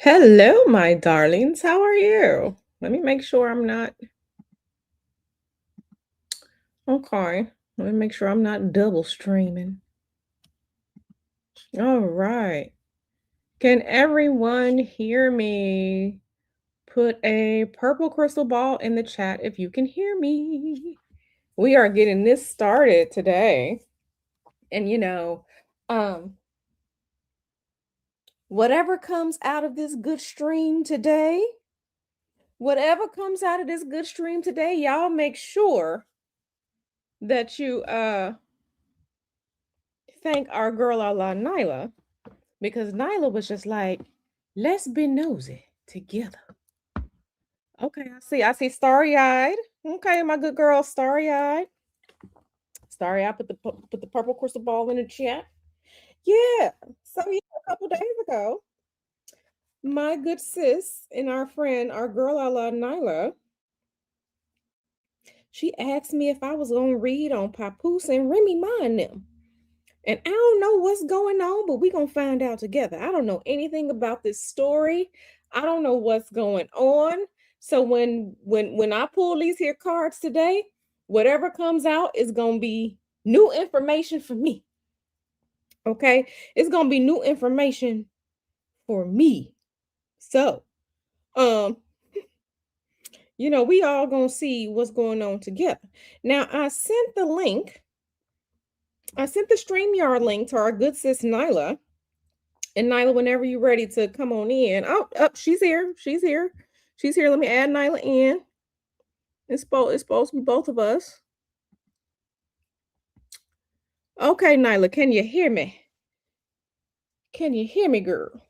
Hello, my darlings. How are you? Let me make sure I'm not okay. Let me make sure I'm not double streaming. All right. Can everyone hear me? Put a purple crystal ball in the chat if you can hear me. We are getting this started today. And um whatever comes out of this good stream today, y'all make sure that you thank our girl Nyla, because Nyla was just like, let's be nosy together. Okay, I see starry-eyed. Okay, my good girl, starry-eyed. Starry-eyed, put the purple crystal ball in the chat. Yeah. So yeah, a couple days ago, my good sis and our friend, our girl Nyla, she asked me if I was gonna read on Papoose and Remy mind them. And I don't know what's going on, but we're gonna find out together. I don't know anything about this story. I don't know what's going on. So when I pull these here cards today, whatever comes out is gonna be new information for me. Okay, it's gonna be new information for me. So, um, we all gonna see what's going on together. Now, I sent the link. I sent the StreamYard link to our good sis Nyla. And Nyla, whenever you're ready to come on in. Oh, she's here. She's here. She's here. Let me add Nyla in. It's supposed to be both of us. Okay, Nyla, can you hear me? Can you hear me, girl?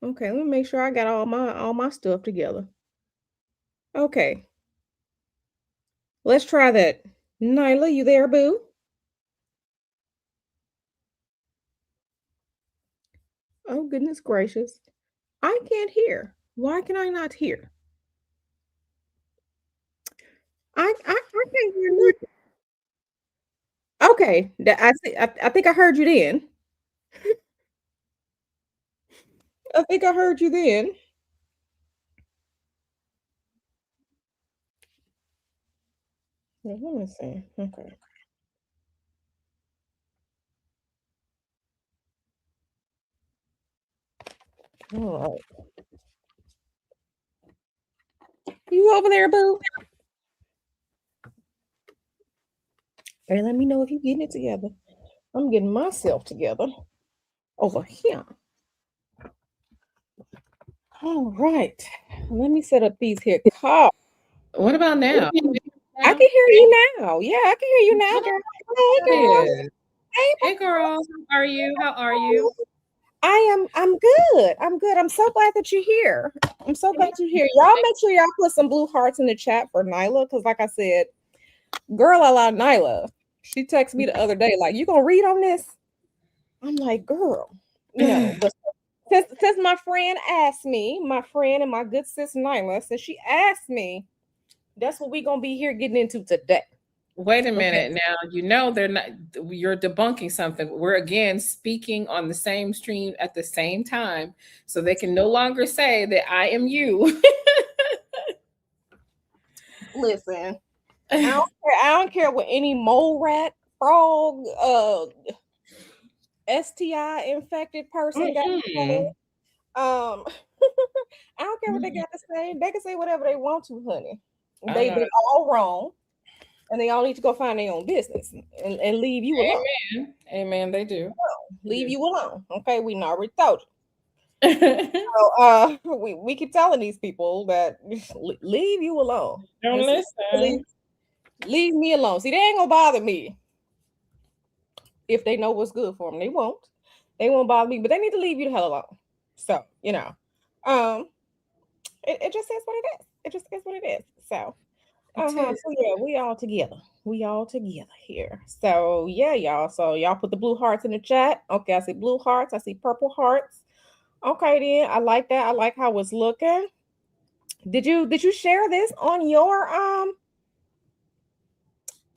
Okay, let me make sure I got all my stuff together. Okay. Let's try that. Nyla, you there, boo? Oh, goodness gracious. I can't hear. Why can I not hear? I can't hear nothing. Okay, I see. I think I heard you then. I think I heard you then. Let me see. Okay. All right. You over there, boo? Hey, let me know if you're getting it together. I'm getting myself together over here. All right. Let me set up these here cards. What about now? I can hear you now. Yeah, I can hear you now, girl. Hey, girl. Good. Hey, Hey girls, how are you? How are you? I'm good. I'm good. I'm so glad that you're here. I'm so glad you're here. Y'all make sure y'all put some blue hearts in the chat for Nyla, because like I said, girl, I love Nyla. She texted me the other day, like, you gonna read on this? I'm like, girl, but since my friend asked me, my friend and my good sis Nyla, since she asked me, that's what we're gonna be here getting into today. Wait a Okay. minute now. They're not. You're debunking something. We're again speaking on the same stream at the same time, so they can no longer say that I am you. Listen, I don't care what any mole rat, frog, STI infected person got to say. Mm-mm. I don't care what they got to say. They can say whatever they want to, honey. I know. They all wrong, and they all need to go find their own business and leave you alone. Amen. Amen. They do. Leave you alone. Okay, we already told you. Don't So, we keep telling these people that leave you alone. listen. Leave me alone. See, they ain't gonna bother me if they know what's good for them. They won't. They won't bother me, but they need to leave you the hell alone. So, um, it just is what it is. It just is what it is. So, It is. so yeah, we all together. We all together here. So yeah, y'all. So y'all put the blue hearts in the chat. Okay, I see blue hearts. I see purple hearts. Okay, then I like that. I like how it's looking. Did you share this on your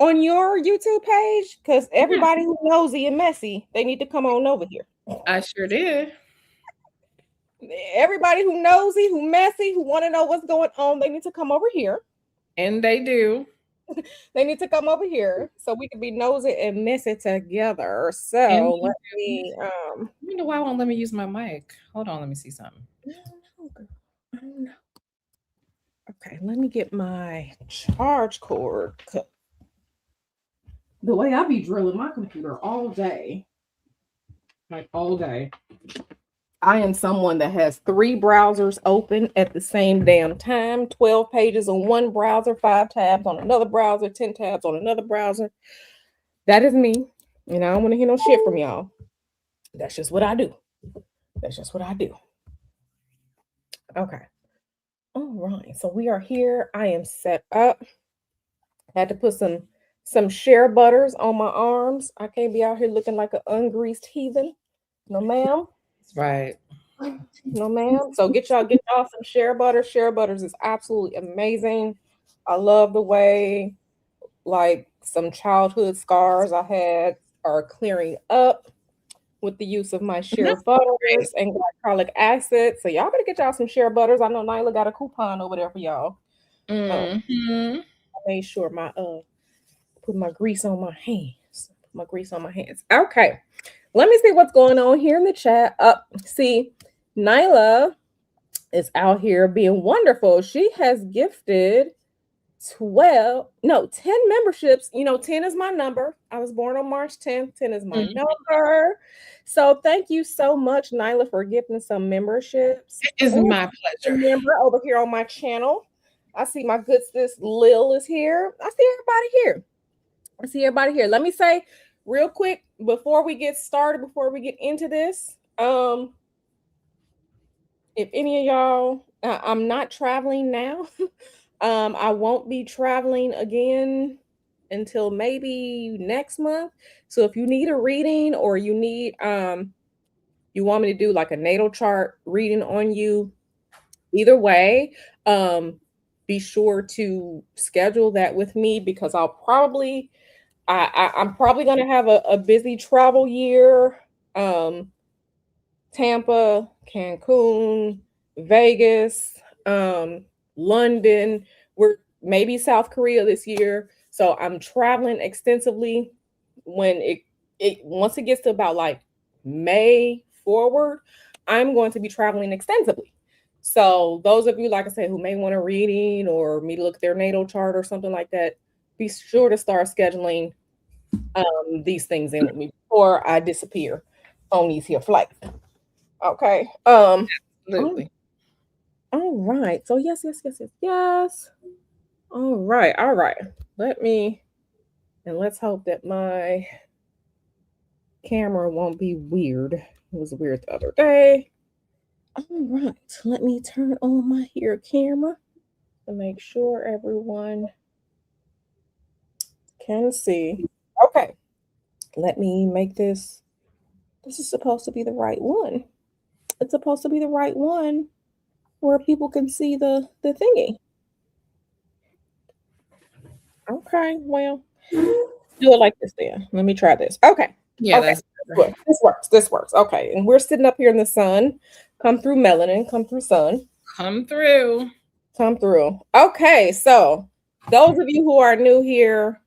on your YouTube page? Because Yeah, everybody who nosy and messy, they need to come on over here. I sure did. Everybody who nosy, who messy, who want to know what's going on, they need to come over here. And they do. They need to come over here so we can be nosy and messy together. And So they let do. me You know why it won't let me use my mic? Hold on, let me see something. I don't know, girl. I don't know. Okay, let me get my charge cord. The way I be drilling my computer all day, like all day. I am someone that has three browsers open at the same damn time, 12 pages on one browser, 5 tabs on another browser, 10 tabs on another browser. That is me. And I don't want to hear no shit from y'all. That's just what I do. That's just what I do. Okay. All right. So we are here. I am set up. I had to put some share butters on my arms. I can't be out here looking like an ungreased heathen. No, ma'am. That's right. No, ma'am. So get y'all some share butter. Share butters is absolutely amazing. I love the way like some childhood scars I had are clearing up with the use of my share That's great. butters and glycolic acid. So y'all better get y'all some share butters. I know Nyla got a coupon over there for y'all. Hmm. I made sure my put my grease on my hands. Put my grease on my hands. Okay. Let me see what's going on here in the chat. Up, see, Nyla is out here being wonderful. She has gifted 12, no, 10 memberships. You know, 10 is my number. I was born on March 10th. 10 is my number. So thank you so much, Nyla, for gifting some memberships. It is And my a pleasure. member over here on my channel. I see my good sis Lil is here. I see everybody here. I see everybody here. Let me say real quick before we get started, before we get into this. If any of y'all, I'm not traveling now. I won't be traveling again until maybe next month. So if you need a reading or you need you want me to do like a natal chart reading on you, either way, um be sure to schedule that with me because I'm probably gonna have a busy travel year. Um Tampa, Cancun, Vegas, London. We're maybe South Korea this year. So I'm traveling extensively. When it once it gets to about like May forward, I'm going to be traveling extensively. So those of you, like I said, who may want a reading or me to look at their natal chart or something like that, be sure to start scheduling these things in with me before I disappear on these here flights. Okay. Oh, Absolutely. all right. So yes, yes, yes, yes, yes. All right, all right. Let me and let's hope that my camera won't be weird. It was weird the other day. All right. Let me turn on my here camera to make sure everyone can see. Okay. Let me make this. This is supposed to be the right one. It's supposed to be the right one where people can see the thingy. Okay, well, do it like this then. Let me try this. Okay. Yeah, Okay. that's better. Good. This works. This works. Okay. And we're sitting up here in the sun. Come through melanin. Come through sun. Come through. Come through. Okay. So those of you who are new here,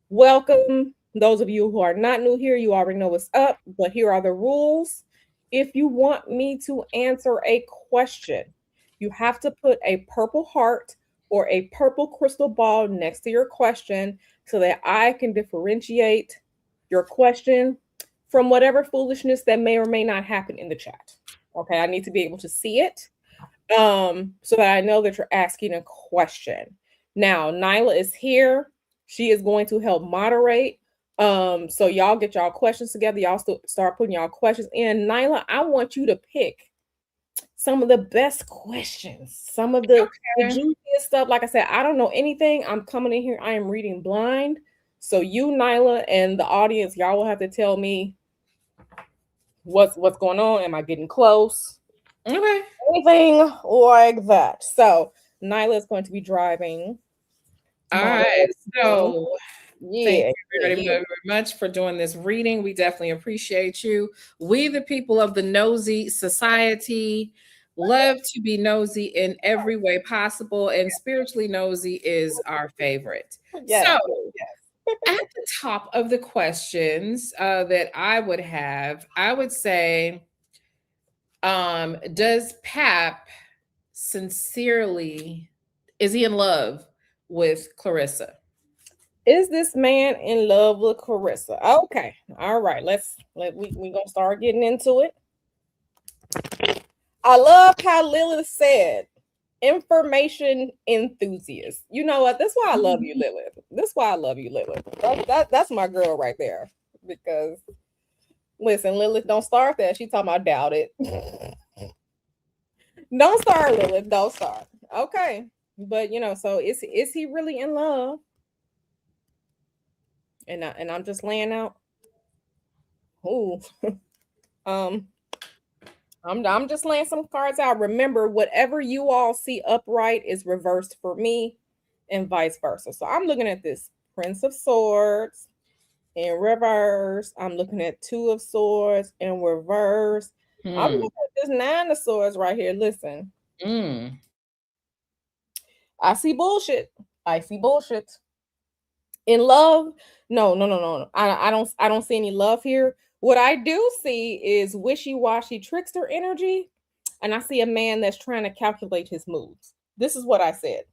welcome. Those of you who are not new here, you already know what's up. But here are the rules. If you want me to answer a question, you have to put a purple heart or a purple crystal ball next to your question so that I can differentiate your question from whatever foolishness that may or may not happen in the chat. Okay, I need to be able to see it so that I know that you're asking a question. Now, Nyla is here. She is going to help moderate. So y'all get y'all questions together. Y'all start putting y'all questions in. Nyla, I want you to pick some of the best questions, some of the Okay. juiciest stuff. Like I said, I don't know anything. I'm coming in here. I am reading blind. So you, Nyla, and the audience, y'all will have to tell me what's going on. Am I getting close? Okay. Anything like that. So Nyla is going to be driving All my right. little So Thank Yeah, you yeah, very, yeah. very much for doing this reading. We definitely appreciate you. We, the people of the Nosy Society, love to be nosy in every way possible, and spiritually nosy is our favorite. So, Yes, yes. at the top of the questions that I would have, I would say, does Pap sincerely, is he in love with Claressa? Is this man in love with Claressa? Okay. All right. We gonna start getting into it. I love how Lilith said information enthusiast. You know what? That's why I love you, Lilith. That's why I love you, Lilith. That's my girl right there. Because listen, Lilith, don't start that. She talking about doubt it. Don't start, Lilith. Don't start. Okay. But so is he really in love? And I'm just laying out. Ooh. Um, I'm just laying some cards out. Remember, whatever you all see upright is reversed for me, and vice versa. So I'm looking at this Prince of Swords in reverse. I'm looking at Two of Swords in reverse. I'm Hmm. looking at this Nine of Swords right here. Listen, Mm. I see bullshit. I see bullshit. In love, no, no, no, no. I don't see any love here. What I do see is wishy-washy trickster energy, and I see a man that's trying to calculate his moves. This is what I said.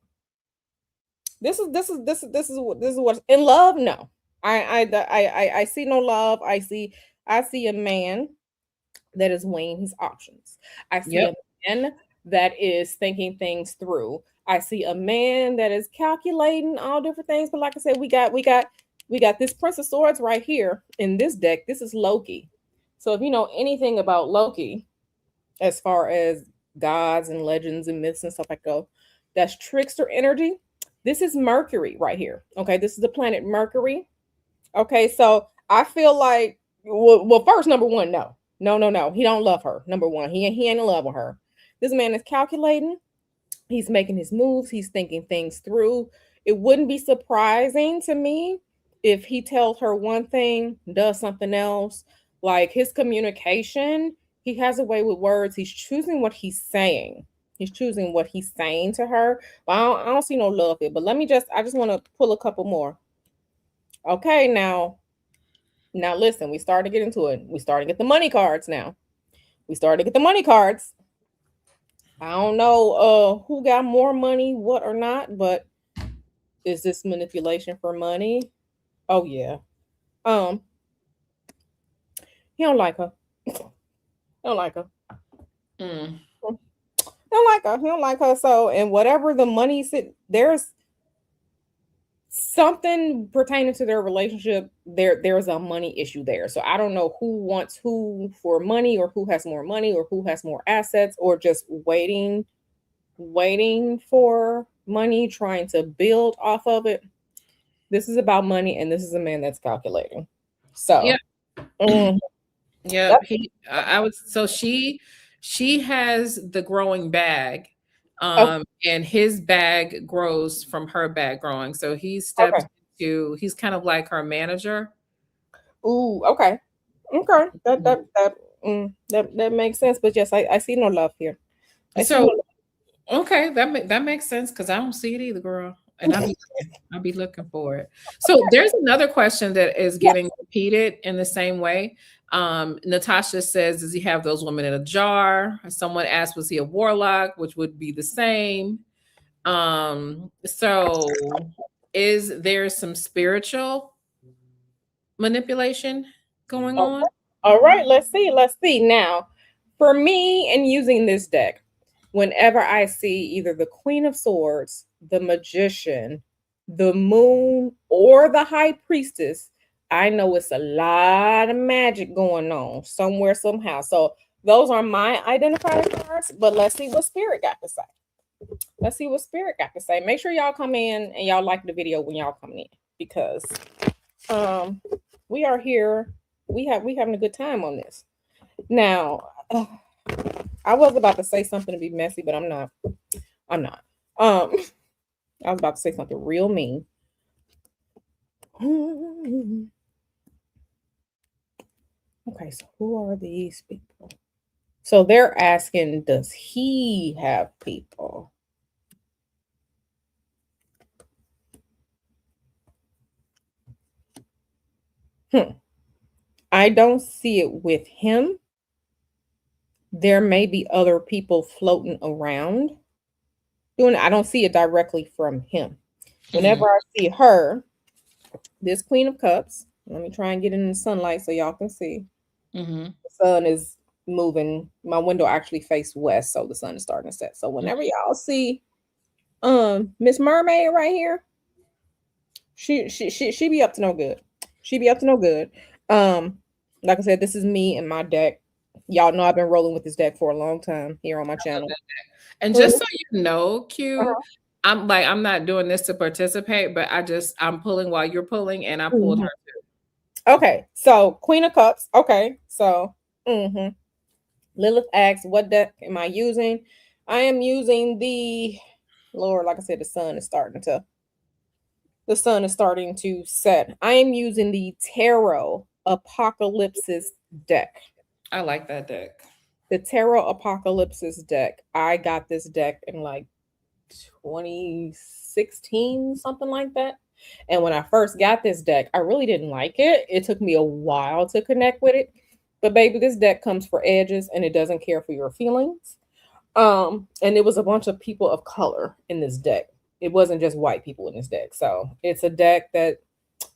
This is what in love. No, I see no love. I see a man that is weighing his options. I see Yep. a man that is thinking things through. I see a man that is calculating all different things. But like I said, we got this Prince of Swords right here in this deck. This is Loki. So if you know anything about Loki, as far as gods and legends and myths and stuff like that, that's trickster energy. This is Mercury right here. Okay, this is the planet Mercury. Okay, so I feel like first, number one, no, no, no, no, he don't love her. Number one, he ain't in love with her. This man is calculating. He's making his moves. He's thinking things through. It wouldn't be surprising to me if he tells her one thing, does something else. Like his communication, he has a way with words. He's choosing what he's saying. He's choosing what he's saying to her. But I don't see no love here. But I just want to pull a couple more. Okay, now listen, we started to get into it. We started to get the money cards now. We started to get the money cards. I don't know who got more money, what or not, but is this manipulation for money? Oh yeah. Um, he don't like her. He don't like her. Mm. He don't like her. He don't like her. So and whatever the money sit there's something pertaining to their relationship, there's a money issue there. So I don't know who wants who for money or who has more money or who has more assets or just waiting for money, trying to build off of it. This is about money, and this is a man that's calculating. Yep. So, mm, Yep. that- I would, so she has the growing bag. oh, And his bag grows from her bag growing. So he okay. steps into, he's kind of like her manager. Ooh, okay. Okay. That Mhm. that that that makes sense. But yes, I see no love here. I see no So love. okay, that makes sense because I don't see it either, girl. And I'll be looking for it. So there's another question that is Yeah. getting repeated in the same way. Natasha says, "Does he have those women in a jar?" Someone asked, "Was he a warlock?" Which would be the same. So is there some spiritual manipulation going Oh, on? all right. Let's see. Let's see. Now, for me, in using this deck, whenever I see either the Queen of Swords, the Magician, the Moon, or the High Priestess, I know it's a lot of magic going on somewhere, somehow. So those are my identifier cards. But let's see what Spirit got to say. Let's see what Spirit got to say. Make sure y'all come in and y'all like the video when y'all come in because um we are here. We having a good time on this. Now, I was about to say something to be messy, but I'm not. I'm not. I was about to say something real mean. Mm. Okay, so who are these people? So they're asking, does he have people? Hmm. I don't see it with him. There may be other people floating around doing it. I don't see it directly from him. Mhm. Whenever I see her, this Queen of Cups, let me try and get in the sunlight so y'all can see. Mhm. The sun is moving. My window actually faced west, so the sun is starting to set. So whenever y'all see Miss Mermaid right here, she be up to no good. She be up to no good. Um, like I said, this is me and my deck. Y'all know I've been rolling with this deck for a long time here on my channel. And just so you know, Q, I'm not doing this to participate, but I'm pulling while you're pulling, and I pulled Mhm. her. Okay, so Queen of Cups. Okay, so Lilith asks, "What deck am I using?" I am using the Lord. Like I said, the sun is starting to set. I am using the Tarot Apocalypsis deck. I like that deck. The Tarot Apocalypsis deck. I got this deck in like 2016, something like that. And when I first got this deck, I really didn't like it. It took me a while to connect with it. But baby, this deck comes for edges and it doesn't care for your feelings. And it was a bunch of people of color in this deck. It wasn't just white people in this deck. So it's a deck that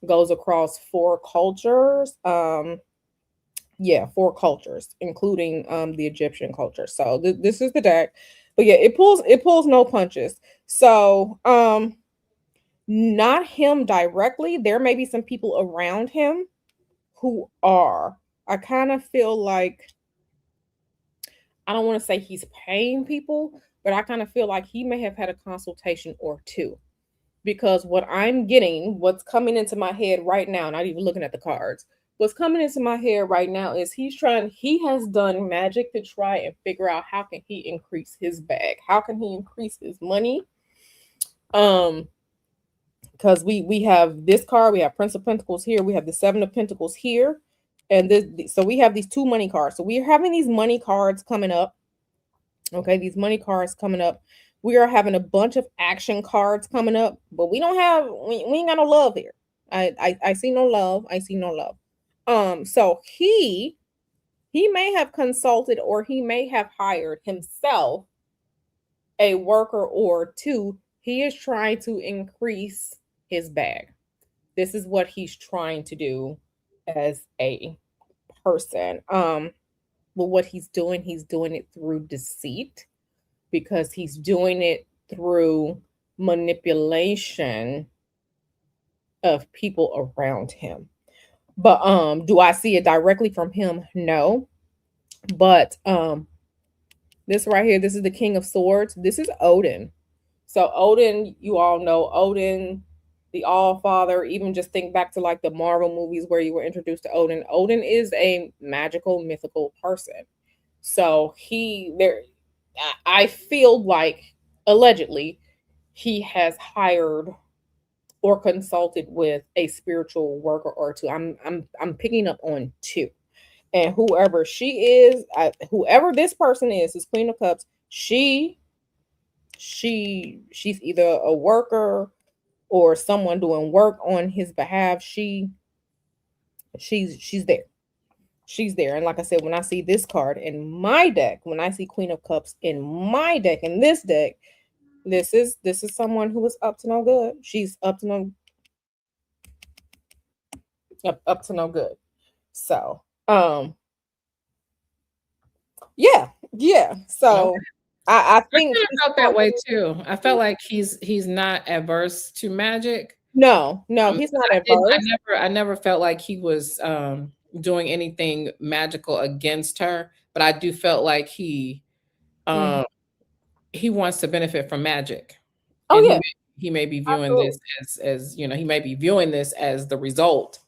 goes across four cultures. Yeah, four cultures, including the Egyptian culture. So this is the deck. But yeah, it pulls no punches. So not him directly. There may be some people around him who are. I kind of feel like I don't want to say he's paying people, but I kind of feel like he may have had a consultation or two. Because what I'm getting, what's coming into my head right now, not even looking at the cards, what's coming into my head right now is he has done magic to try and figure out how can he increase his bag, how can he increase his money. Um, because we have this card, we have Prince of Pentacles here, we have the Seven of Pentacles here, and so we have these two money cards. So we're having these money cards coming up. Okay, these money cards coming up. We are having a bunch of action cards coming up, but we ain't got no love here. I see no love. I see no love. So he may have consulted or he may have hired himself a worker or two. He is trying to increase his bag. This is what he's trying to do as a person. But what he's doing it through deceit because he's doing it through manipulation of people around him. But do I see it directly from him? No. But this right here, this is the King of Swords. This is Odin. So Odin, you all know Odin, the All Father. Even just think back to like the Marvel movies where you were introduced to Odin. Odin is a magical, mythical person. So I feel like allegedly he has hired or consulted with a spiritual worker or two. I'm picking up on two. And whoever she is, whoever this person is Queen of Cups. She's either a worker or someone doing work on his behalf. She's there. She's there. And like I said, when I see this card in my deck, when I see Queen of Cups in my deck, in this deck, this is someone who is up to no good. She's up to no good. So, yeah, yeah. Okay. So, I I think kind of he's felt that way too. I felt like he's not adverse to magic. no, he's not adverse. I never felt like he was doing anything magical against her, but I do felt like Mhm. um he wants to benefit from magic. Oh And yeah, he may be viewing absolutely. this as he may be viewing this as the result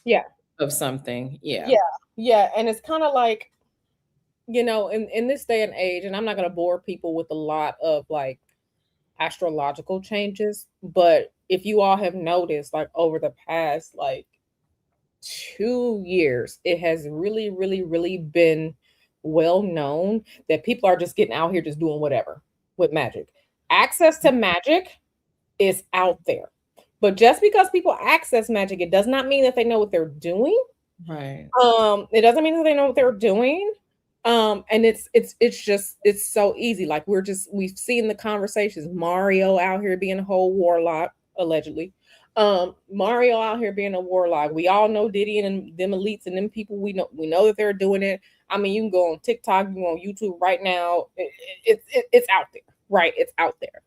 Yeah, of something. Yeah. yeah, yeah. And it's kind of like in this day and age, and I'm not gonna bore people with a lot of like astrological changes, but if you all have noticed, like over the past like 2 years, it has really, really, really been well known that people are just getting out here just doing whatever with magic. Access to magic is out there. But just because people access magic, it does not mean that they know what they're doing. Right. It doesn't mean that they know what they're doing. And it's just it's so easy. Like we've seen the conversations. Mario out here being a whole warlock, allegedly. Mario out here being a warlock. We all know Diddy and them elites and them people. We know that they're doing it. I mean, you can go on TikTok, you can go on YouTube right now. It's out there, right? It's out there.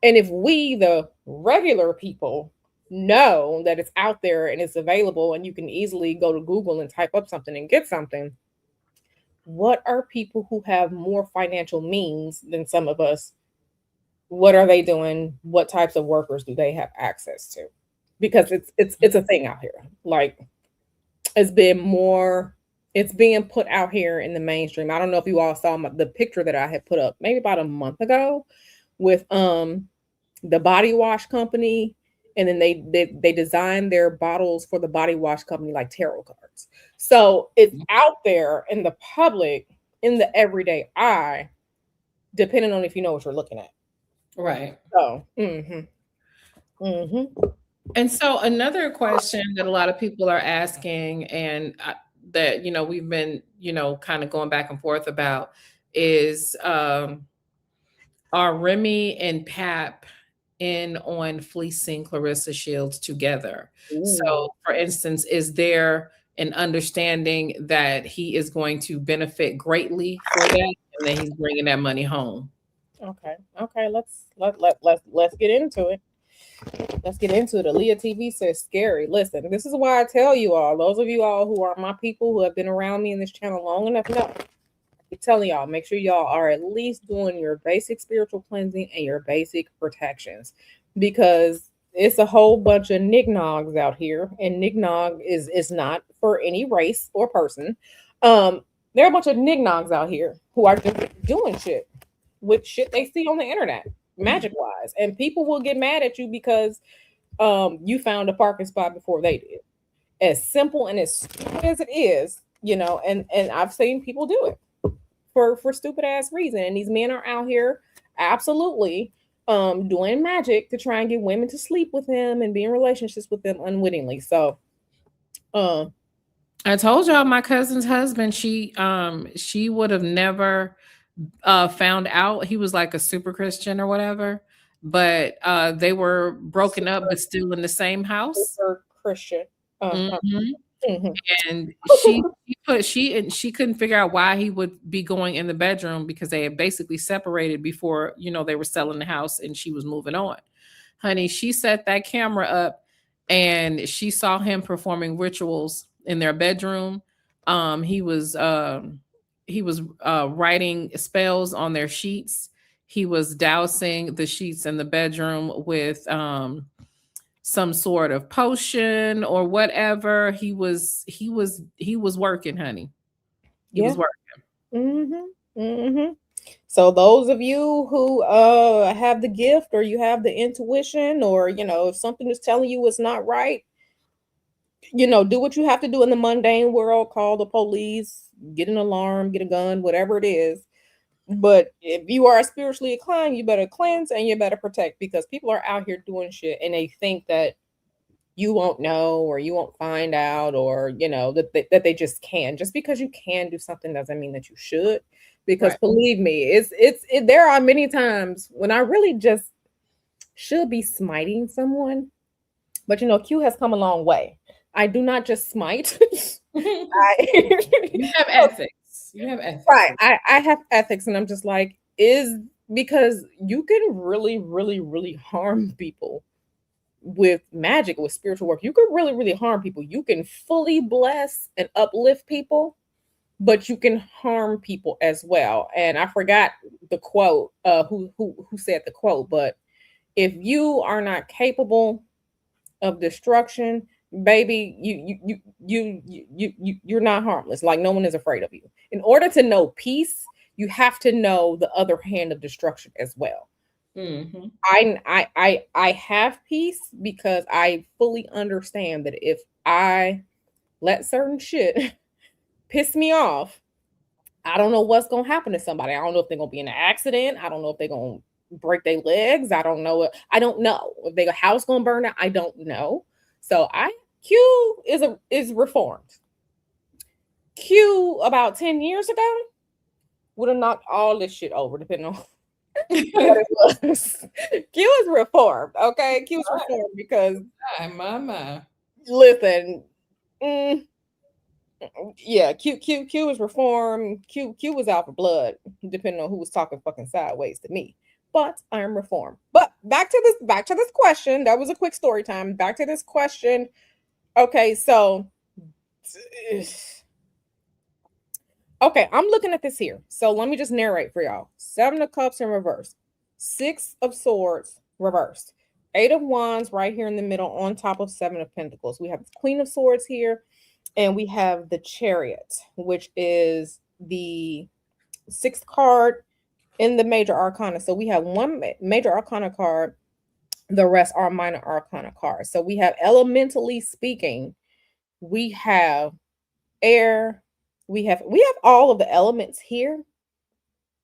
And if we, the regular people, know that it's out there and it's available and you can easily go to Google and type up something and get something, what are people who have more financial means than some of us? What are they doing? What types of workers do they have access to? Because it's a thing out here. Like it's been more it's being put out here in the mainstream. I don't know if you all saw the picture that I had put up maybe about a month ago with the body wash company, and then they designed their bottles for the body wash company like tarot cards. So it's out there in the public, in the everyday eye, depending on if you know what you're looking at. Right. So mm-hmm. And so another question that a lot of people are asking, and that we've been kind of going back and forth about, is are Remy and Pap in on fleecing Claressa Shields together? Ooh. So, for instance, is there an understanding that he is going to benefit greatly for that, and then he's bringing that money home? Okay, let's get into it. Let's get into it. Aaliyah TV says scary. Listen, this is why I tell you all, those of you all who are my people who have been around me in this channel long enough, know. I'm telling y'all, make sure y'all are at least doing your basic spiritual cleansing and your basic protections, because it's a whole bunch of nignogs out here, and nignog is not for any race or person. There are a bunch of nignogs out here who are just doing shit with shit they see on the internet, magic wise, and people will get mad at you because you found a parking spot before they did. As simple and as stupid as it is, and I've seen people do it for stupid ass reason. And these men are out here absolutely doing magic to try and get women to sleep with them and be in relationships with them unwittingly. So I told y'all my cousin's husband, she would have never found out. He was like a super Christian or whatever, but they were broken up but still in the same house. super Christian. Mhm. Mhm. And she couldn't figure out why he would be going in the bedroom, because they had basically separated before, they were selling the house and she was moving on. Honey, she set that camera up and she saw him performing rituals in their bedroom. He was writing spells on their sheets. He was dousing the sheets in the bedroom with some sort of potion or whatever. He was working, honey. He Yeah. was working. So those of you who have the gift, or you have the intuition, or if something is telling you it's not right, do what you have to do in the mundane world. Call the police, get an alarm, get a gun, whatever it is. But if you are spiritually inclined, you better cleanse and you better protect, because people are out here doing shit and they think that you won't know, or you won't find out, or that they just can. Just because you can do something doesn't mean that you should. Because Right. believe me, there are many times when I really just should be smiting someone, but Q has come a long way. I do not just smite. You have ethics. You have ethics. Right. I have ethics, and I'm just like, is because you can really, really, really harm people with magic, with spiritual work. You can really, really harm people. You can fully bless and uplift people, but you can harm people as well. And I forgot the quote, who said the quote, but if you are not capable of destruction, baby, you're not harmless. Like, no one is afraid of you. In order to know peace, you have to know the other hand of destruction as well. Mhm. I have peace because I fully understand that if I let certain shit piss me off, I don't know what's gonna happen to somebody. I don't know if they're gonna be in an accident. I don't know if they're gonna break their legs. I don't know. I don't know if their house gonna burn out. I don't know. So I Q is reformed. Q about 10 years ago would have knocked all this shit over, depending on what it was. Q is reformed, okay? Q is reformed because My. listen, mm, yeah, Q is reformed. Q was out for blood, depending on who was talking fucking sideways to me. But I am reformed. But back to this question. That was a quick story time. Back to this question. Okay, so okay, I'm looking at this here. So let me just narrate for y'all. Seven of Cups in reverse, Six of Swords reversed, Eight of Wands right here in the middle on top of Seven of Pentacles. We have the Queen of Swords here, and we have the Chariot, which is the sixth card in the major arcana. So we have one major arcana card, the rest are minor arcana cards. So we have, elementally speaking, we have air, we have all of the elements here.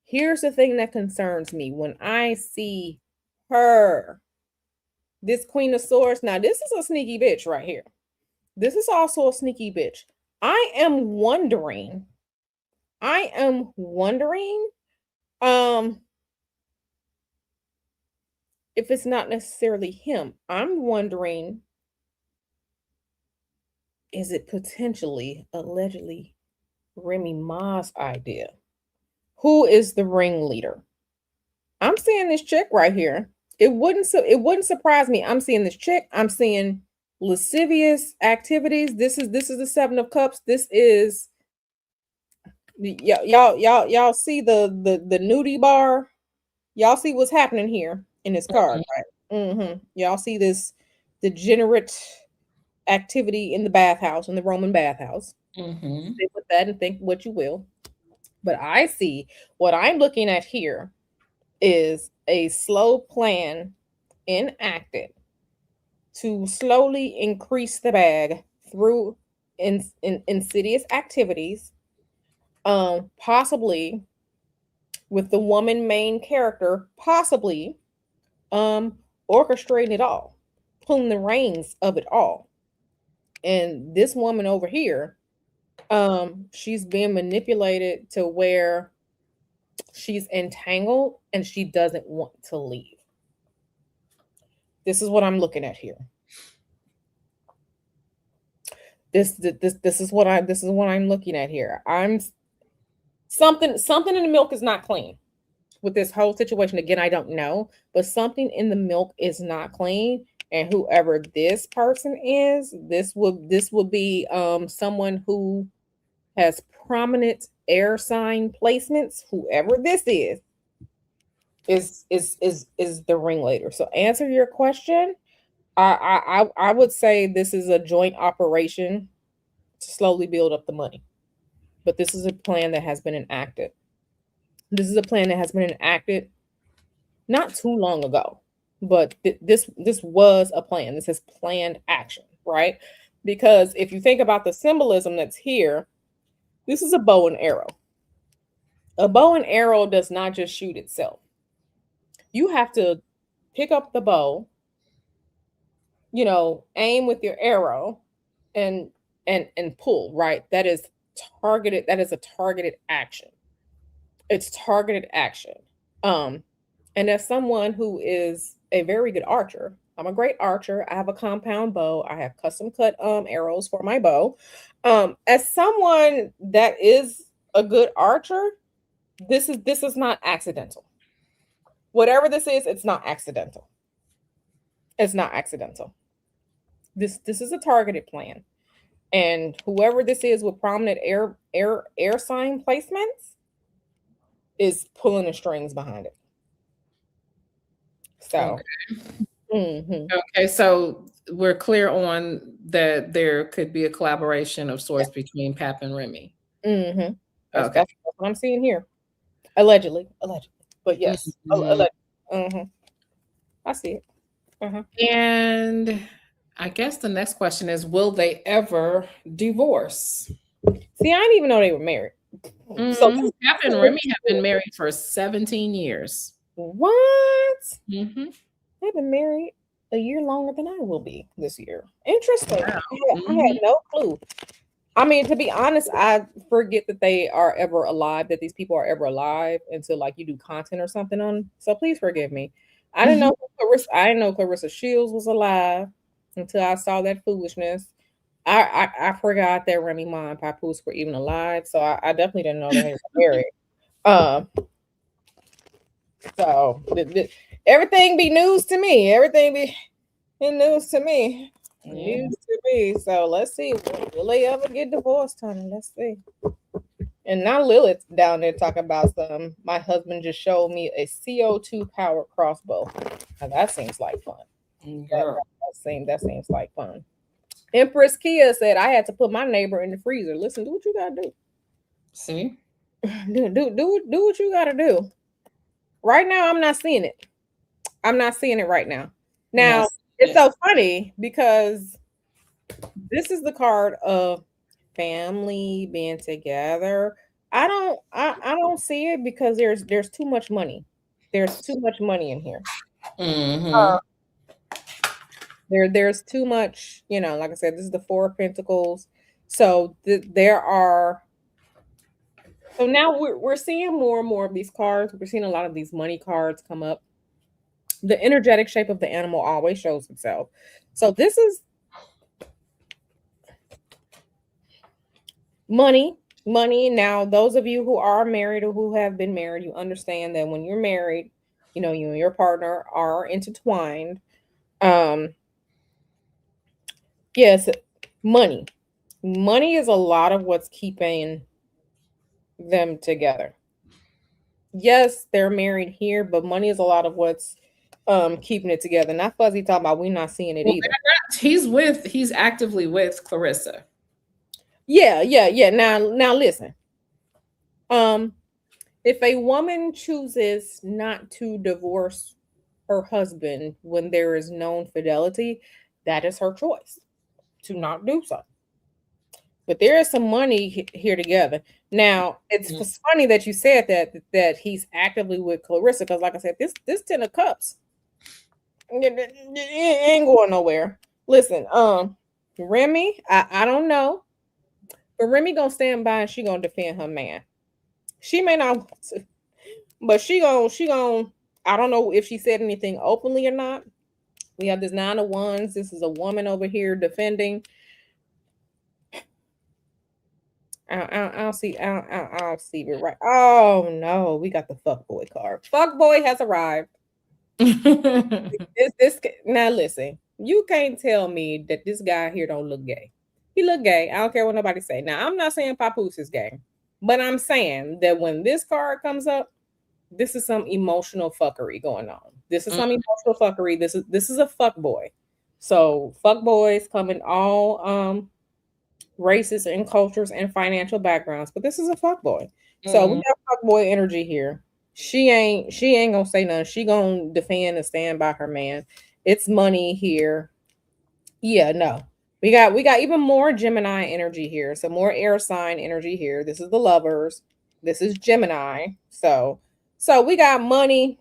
Here's the thing that concerns me when I see her, this Queen of Swords. Now, this is a sneaky bitch right here. This is also a sneaky bitch. I am wondering, I am wondering, um, if it's not necessarily him. I'm wondering, is it potentially, allegedly, Remy Ma's idea? Who is the ringleader? I'm seeing this chick right here. It wouldn't surprise me. I'm seeing this chick. I'm seeing lascivious activities. This is the Seven of Cups. This is y'all see the nudie bar. Y'all see what's happening here in this card, right? Y'all see this degenerate activity in the bathhouse, in the Roman bathhouse. Mhm. Sit with that and think what you will. But I see, what I'm looking at here is a slow plan enacted to slowly increase the bag through insidious activities, possibly with the woman main character, possibly um orchestrating it all, pulling the reins of it all. And this woman over here, she's being manipulated to where she's entangled and she doesn't want to leave. This is what I'm looking at here. This is what I'm looking at here. I'm something in the milk is not clean with this whole situation. Again, I don't know, but something in the milk is not clean. And whoever this person is, this would be someone who has prominent air sign placements. Whoever this is the ringleader. So answer your question. I would say this is a joint operation to slowly build up the money. But this is a plan that has been enacted. This is a plan that has been enacted not too long ago. But this was a plan. This is planned action, right? Because if you think about the symbolism that's here, this is a bow and arrow. A bow and arrow does not just shoot itself. You have to pick up the bow, aim with your arrow and and pull, right? That is targeted, that is a targeted action. It's targeted action. Um and as someone who is a very good archer, I'm a great archer. I have a compound bow. I have custom cut arrows for my bow. As someone that is a good archer, this is not accidental. Whatever this is, it's not accidental. It's not accidental. This is a targeted plan. And whoever this is with prominent air sign placements is pulling the strings behind it. So, Okay. mhm, Okay, so we're clear on that there could be a collaboration of yeah, sorts between Pap and Remy. mhm. Okay. That's what I'm seeing here. Allegedly, allegedly. But yes, Mhm. allegedly. Mhm. I see it. Uh-huh. And I guess the next question is, will they ever divorce? See, I didn't even know they were married. So Mm, this Cap is and what Remy have been married for 17 years. what? Hmm. They've been married a year longer than I will be this year. Interesting. Wow. I had Hmm. no clue. I mean, to be honest, I forget that they are ever alive, that these people are ever alive until like you do content or something on. So please forgive me. I didn't know I didn't know Clarissa Shields was alive until I saw that foolishness. I forgot that Remy Ma and Papoose were even alive. So I definitely didn't know that they were married. Um, so everything be news to me. Everything be news to me. Yeah. News to me. So let's see. Will they ever get divorced, honey? Let's see. And now Lilith's down there talking about some. My husband just showed me a CO2 powered crossbow. Now that seems like fun. Girl. That seems like fun. Empress Kia said I had to put my neighbor in the freezer. Listen, do what you gotta do. See? Do what you gotta do. Right now, I'm not seeing it. I'm not seeing it right now. You're not Now seeing it's it. so funny because this is the card of family being together. I don't see it because there's too much money. There's too much money in here. Hmm. There's too much, like I said, this is the Four of Pentacles. So there are so now we're seeing more and more of these cards. We're seeing a lot of these money cards come up. The energetic shape of the animal always shows itself. So this is money. Now those of you who are married or who have been married, you understand that when you're married, you and your partner are intertwined. um yes, money is a lot of what's keeping them together. Yes, they're married here, but money is a lot of what's keeping it together. Not Fuzzy talking about we not seeing it Well, either. he's actively with Clarissa. Yeah. Now listen. um if a woman chooses not to divorce her husband when there is known fidelity, that is her choice to not do so. But there is some money here together. Now, Mm. it's funny that you said that he's actively with Clarissa because, like I said, this Ten of Cups it ain't going nowhere. Listen, Remy, I don't know, but Remy gonna stand by and she gonna defend her man. She may not want to, but she gonna. I don't know if she said anything openly or not. We have this Nine of Wands. This is a woman over here defending. I don't see. I don't see it right. Oh no, we got the fuck boy card. Fuck boy has arrived. This now listen. You can't tell me that this guy here don't look gay. He look gay. I don't care what nobody say. Now I'm not saying Papoose is gay, but I'm saying that when this card comes up, this is some emotional fuckery going on. This is Mm. some emotional fuckery. This is a fuck boy. So fuck boys come in all races and cultures and financial backgrounds, but this is a fuck boy. So we Mhm. got fuck boy energy here. She ain't gonna say nothing. She gonna defend and stand by her man. It's money here. Yeah, no. We got even more Gemini energy here. Some more air sign energy here. This is the lovers. This is Gemini. So we got money,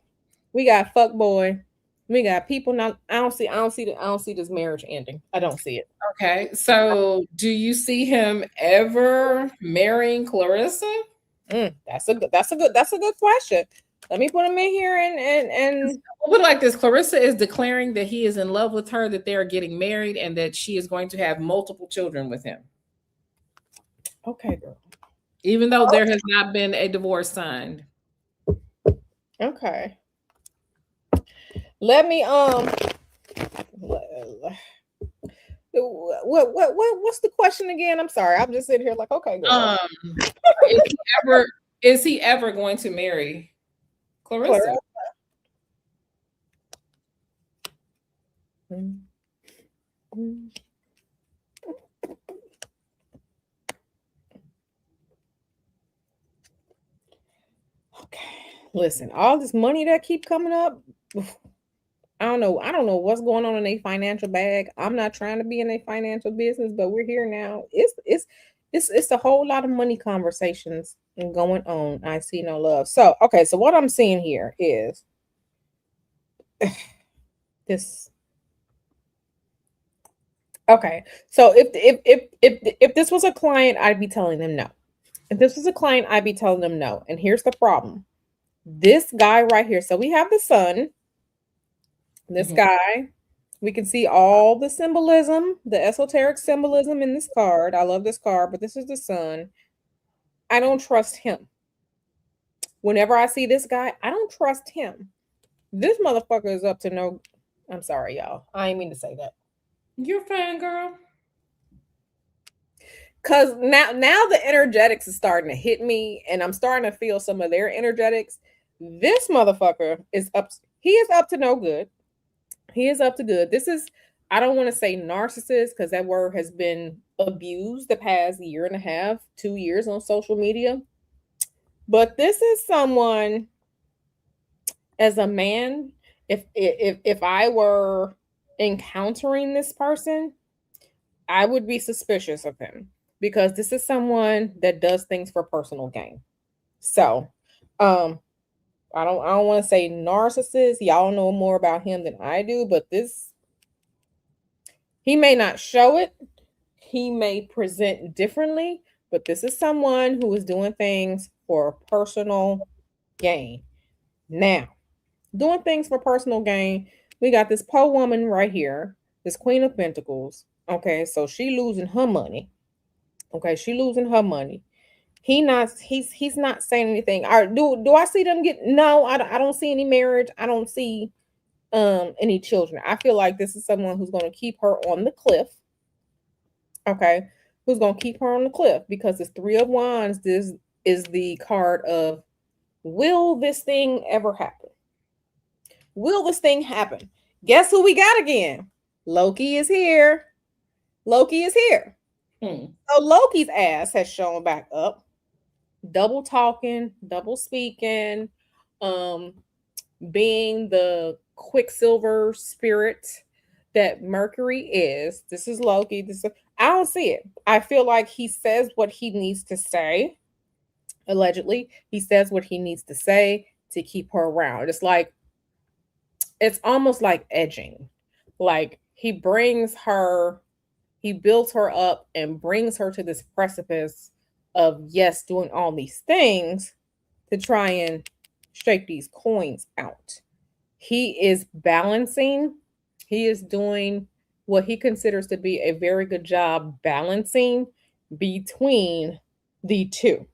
we got fuck boy, we got people. Not I don't see this marriage ending. I don't see it. Okay, so do you see him ever marrying Clarissa? That's a good question. Let me put him in here and We'll put it like this: Clarissa is declaring that he is in love with her, that they are getting married, and that she is going to have multiple children with him, okay, girl. even though there has not been a divorce signed. Okay. Let me what's the question again? I'm sorry. I'm just sitting here like, okay, girl. Um, is he ever is he ever going to marry Clarissa? Clara. Mm, mm. Okay. Listen, all this money that keep coming up, I don't I don't know what's going on in a financial bag. I'm not trying to be in a financial business, but we're here now. It's a whole lot of money conversations and going on. I see no love. So okay, so what I'm seeing here is this. Okay, so if this was a client, I'd be telling them no. If this was a client, I'd be telling them no. And here's the problem: this guy right here. So we have the sun. This Mhm. guy. We can see all the symbolism, the esoteric symbolism in this card. I love this card, but this is the sun. I don't trust him. Whenever I see this guy, I don't trust him. This motherfucker is up to no. I'm sorry, y'all. I ain't mean to say that. You're fine, girl. Cause now the energetics is starting to hit me, and I'm starting to feel some of their energetics. This motherfucker is up. He is up to no good. He is up to good. This is, I don't want to say narcissist because that word has been abused the past year and a half, 2 years on social media. But this is someone, as a man, if I were encountering this person, I would be suspicious of him because this is someone that does things for personal gain. So, um, I don't want to say narcissist. Y'all know more about him than I do, but this, he may not show it. He may present differently, but this is someone who is doing things for personal gain. Now, doing things for personal gain, we got this poor woman right here, this Queen of Pentacles. Okay, so she losing her money. Okay, she losing her money. He's not saying anything. All right, do I see them get? No, I don't see any marriage. I don't see any children. I feel like this is someone who's going to keep her on the cliff. Okay, who's going to keep her on the cliff because this 3 of Wands, this is the card of, will this thing ever happen? Will this thing happen? Guess who we got again? Loki is here. Loki is here. Hmm. So Loki's ass has shown back up, double talking, double speaking, um, being the Quicksilver spirit that Mercury is. This is Loki. I don't see it. I feel like he says what he needs to say. Allegedly, he says what he needs to say to keep her around. It's almost like edging. Like he builds her up and brings her to this precipice of, yes, doing all these things to try and shake these coins out. He is balancing, he is doing what he considers to be a very good job balancing between the two.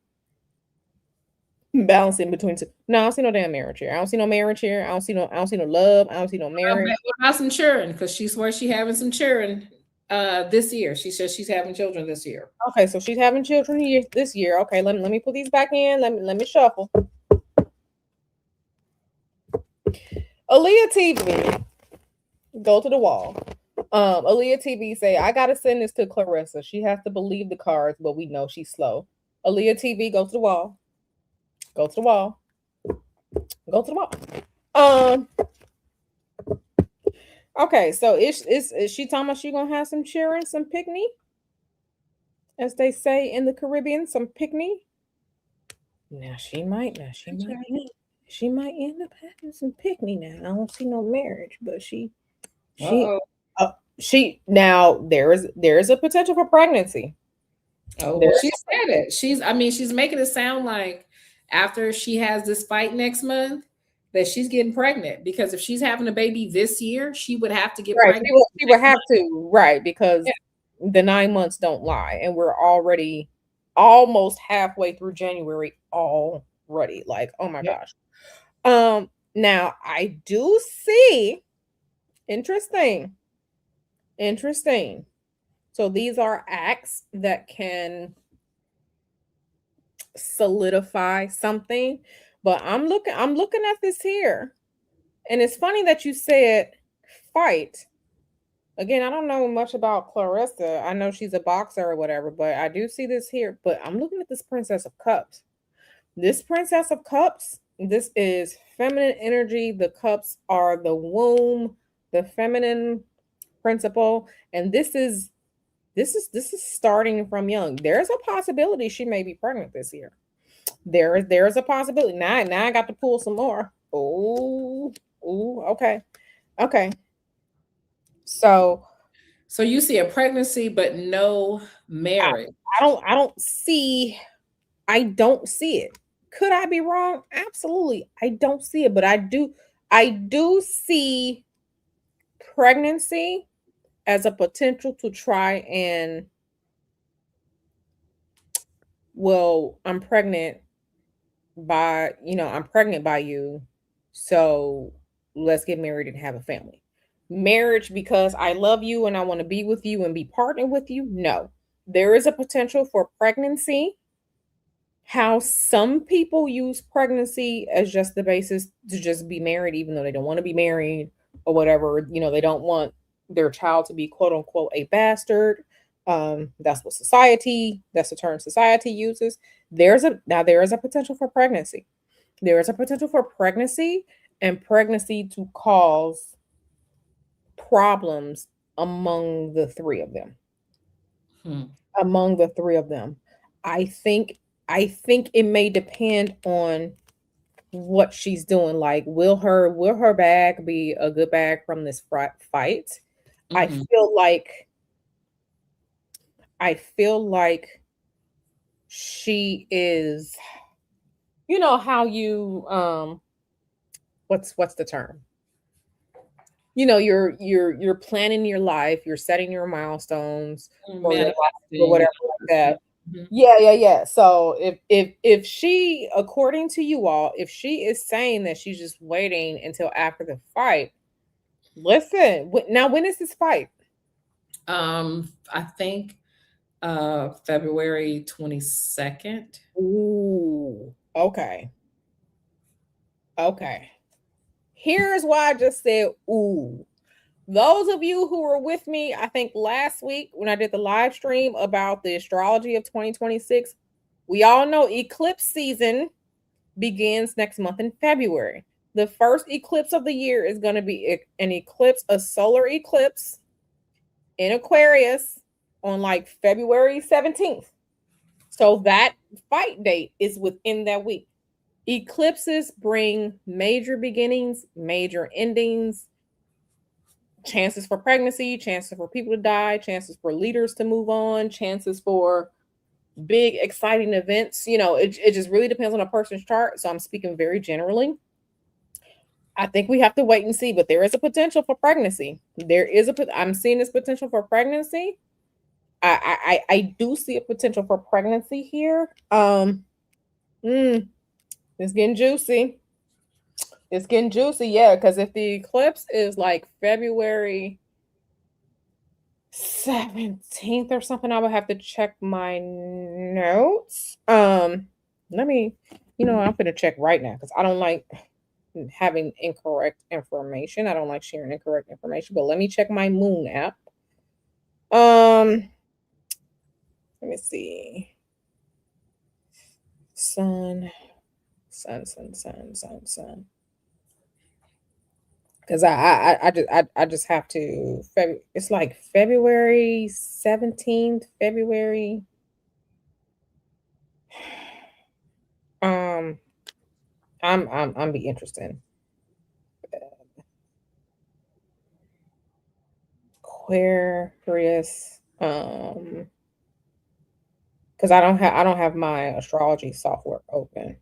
Balancing between two. No, I don't see no damn marriage here. I don't see no marriage here. I don't see no love. I don't see no marriage. What about some children? Because she swears she having some children this year. She says she's having children this year. Okay, so she's having children here this year. Okay, let me put these back in. Let me shuffle. Aaliyah TV, go to the wall. Aaliyah TV say, I gotta send this to Claressa. She has to believe the cards, but we know she's slow. Aaliyah TV, go to the wall. Go to the wall. Go to the wall. Um. Okay, so is she talking about she gonna have some cheering, some picnic, as they say in the Caribbean, some picnic? Now she might. Now she might. She might end up having some picnic. Now I don't see no marriage, but she Uh-oh. she now there is a potential for pregnancy. Oh, well, There, she said it. She's making it sound like after she has this fight next month that she's getting pregnant because if she's having a baby this year, she would have to get right. pregnant She would next have month. to, right, because the 9 months don't lie, and we're already almost halfway through January already. Like, oh my Yeah. gosh. Now I do see, interesting, interesting. So these are acts that can solidify something, but I'm looking at this here, and it's funny that you said fight. Again, I don't know much about Clarissa. I know she's a boxer or whatever, but I do see this here. But I'm looking at this Princess of Cups. This Princess of Cups, this is feminine energy. The cups are the womb, the feminine principle, and this is starting from young. There's a possibility she may be pregnant this year. There's a possibility. Now I got to pull some more. Oh, oh, okay. Okay. So So you see a pregnancy, but no I, marriage. I don't see it. Could I be wrong? Absolutely. I don't see it, but I do see pregnancy as a potential to try and, well, I'm pregnant by you. So let's get married and have a family. Marriage because I love you and I want to be with you and be partnered with you. No. There is a potential for pregnancy. How some people use pregnancy as just the basis to just be married, even though they don't want to be married or whatever. They don't want their child to be quote unquote a bastard. That's the term society uses. There is a potential for pregnancy. There is a potential for pregnancy and pregnancy to cause problems among the three of them. Hmm. Among the three of them. I think I think it may depend on what she's doing. Like, will her bag be a good bag from this fight? I Hmm. feel like I feel like she is, how you what's the term? You're planning your life, you're setting your milestones for your life or Manifesting. whatever like that. Mhm. Yeah, yeah, yeah. So if she, according to you all, if she is saying that she's just waiting until after the fight, listen. Now, when is this fight? I think February 22nd. Ooh, okay, okay. Here's why I just said ooh. Those of you who were with me, I think last week when I did the live stream about the astrology of 2026, we all know eclipse season begins next month in February. The first eclipse of the year is going to be an eclipse, a solar eclipse in Aquarius on like February 17th. So that fight date is within that week. Eclipses bring major beginnings, major endings, chances for pregnancy, chances for people to die, chances for leaders to move on, chances for big, exciting events. It just really depends on a person's chart. So I'm speaking very generally. I think we have to wait and see, but there is a potential for pregnancy. I'm seeing this potential for pregnancy. I do see a potential for pregnancy here. Mm, it's getting juicy. It's getting juicy, yeah. Because if the eclipse is like February 17th or something, I would have to check my notes. Let me, I'm gonna check right now because I don't like having incorrect information. I don't like sharing incorrect information, but let me check my moon app. Um, let me see. Sun, sun, sun, sun, sun, sun. Because I just have to. It's like February 17th, February. Um, I'm be interested. Aquarius. Because I don't have my astrology software open.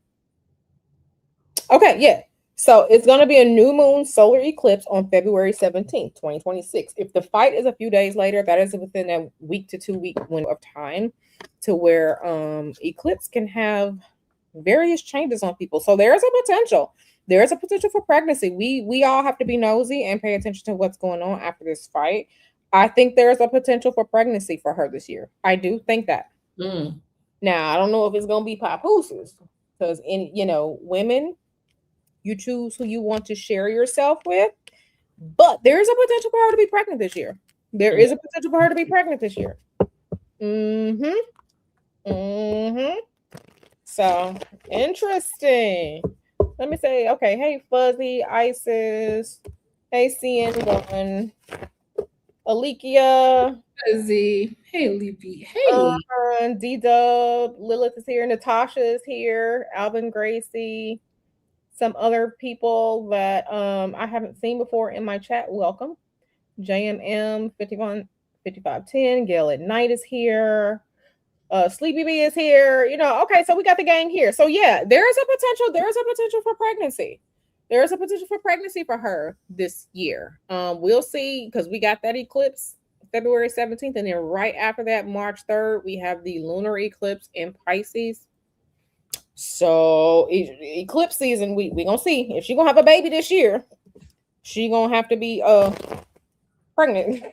Okay, yeah. So it's going to be a new moon solar eclipse on February 17th, 2026. If the fight is a few days later, that is within a week to 2 week window of time to where eclipse can have various changes on people. So there's a potential. There is a potential for pregnancy. We all have to be nosy and pay attention to what's going on after this fight. I think there's a potential for pregnancy for her this year. I do think that. Mm. Now, I don't know if it's going to be papooses because women, you choose who you want to share yourself with, but there is a potential for her to be pregnant this year. There Mm. is a potential for her to be pregnant this year. Mm-hmm. Mm-hmm. So interesting. Let me say, okay, hey Fuzzy, Isis, Hey, CN1. Alikia. Fuzzy. Hey, Leapy. Hey. D Dub. Lilith is here. Natasha is here. Alvin Gracie. Some other people that I haven't seen before in my chat. Welcome. JMM 5510. Gail at Night is here. Sleepy B is here. Okay, so we got the gang here. So yeah, there's a potential for pregnancy. There is a potential for pregnancy for her this year. We'll see, because we got that eclipse February 17th, and then right after that, March 3rd, we have the lunar eclipse in Pisces. So eclipse season, we gonna see if she gonna have a baby this year. She gonna have to be pregnant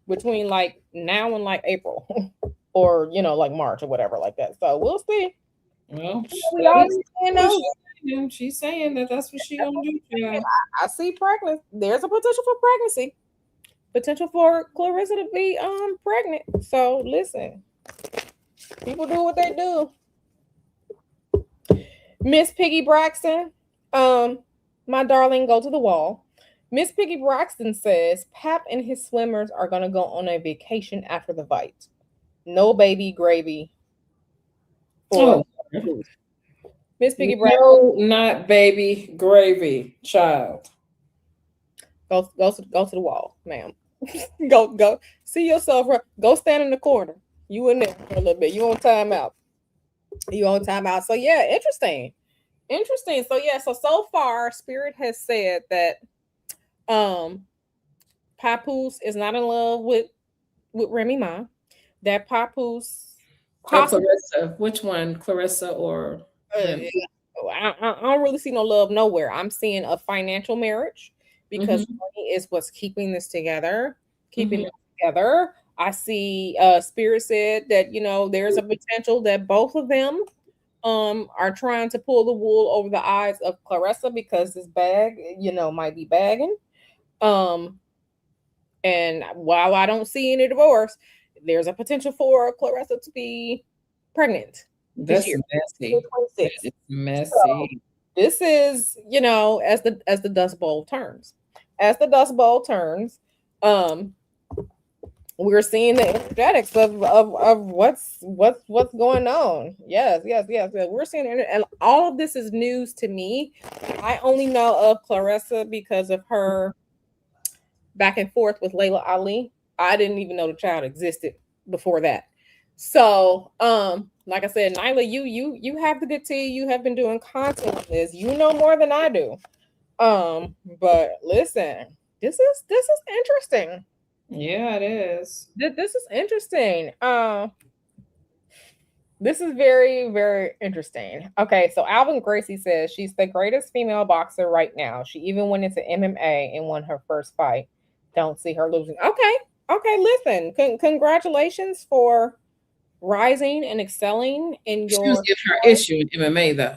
between like now and like April or like March or whatever like that. So we'll see. Well, We already she's saying that that's what she gonna do. Yeah. I see pregnant. There's a potential for pregnancy. Potential for Claressa to be pregnant. So listen, people do what they do. Miss Piggy Braxton, my darling, go to the wall. Miss Piggy Braxton says Pap and his swimmers are gonna go on a vacation after the fight. No baby gravy. For Miss Piggy Braxton. No, not baby gravy, child. Go to the wall, ma'am. go see yourself. Go stand in the corner. You in there for a little bit. You on timeout. So yeah, interesting. So yeah, so far Spirit has said that Papoose is not in love with Remy Ma. That Papoose Claressa. Which one, Claressa or him? I don't really see no love nowhere. I'm seeing a financial marriage, because money is what's keeping this together. I see Spirit said that there's a potential that both of them are trying to pull the wool over the eyes of Claressa, because this bag might be bagging. And while I don't see any divorce, there's a potential for Claressa to be pregnant. That's messy. It's messy. So, this is, as the Dust Bowl turns. As the Dust Bowl turns, we're seeing the energetics of what's going on. Yes. We're seeing it, and all of this is news to me. I only know of Claressa because of her back and forth with Layla Ali. I didn't even know the child existed before that. So, like I said, Nyla, you have the good tea. You have been doing content on this. You know more than I do. But listen, this is interesting. Yeah, it is. This is interesting. This is very, very interesting. Okay, so Alvin Gracie says she's the greatest female boxer right now. She even went into MMA and won her first fight. Don't see her losing. Okay, listen. Congratulations for rising and excelling in your. She was getting her issue in MMA though.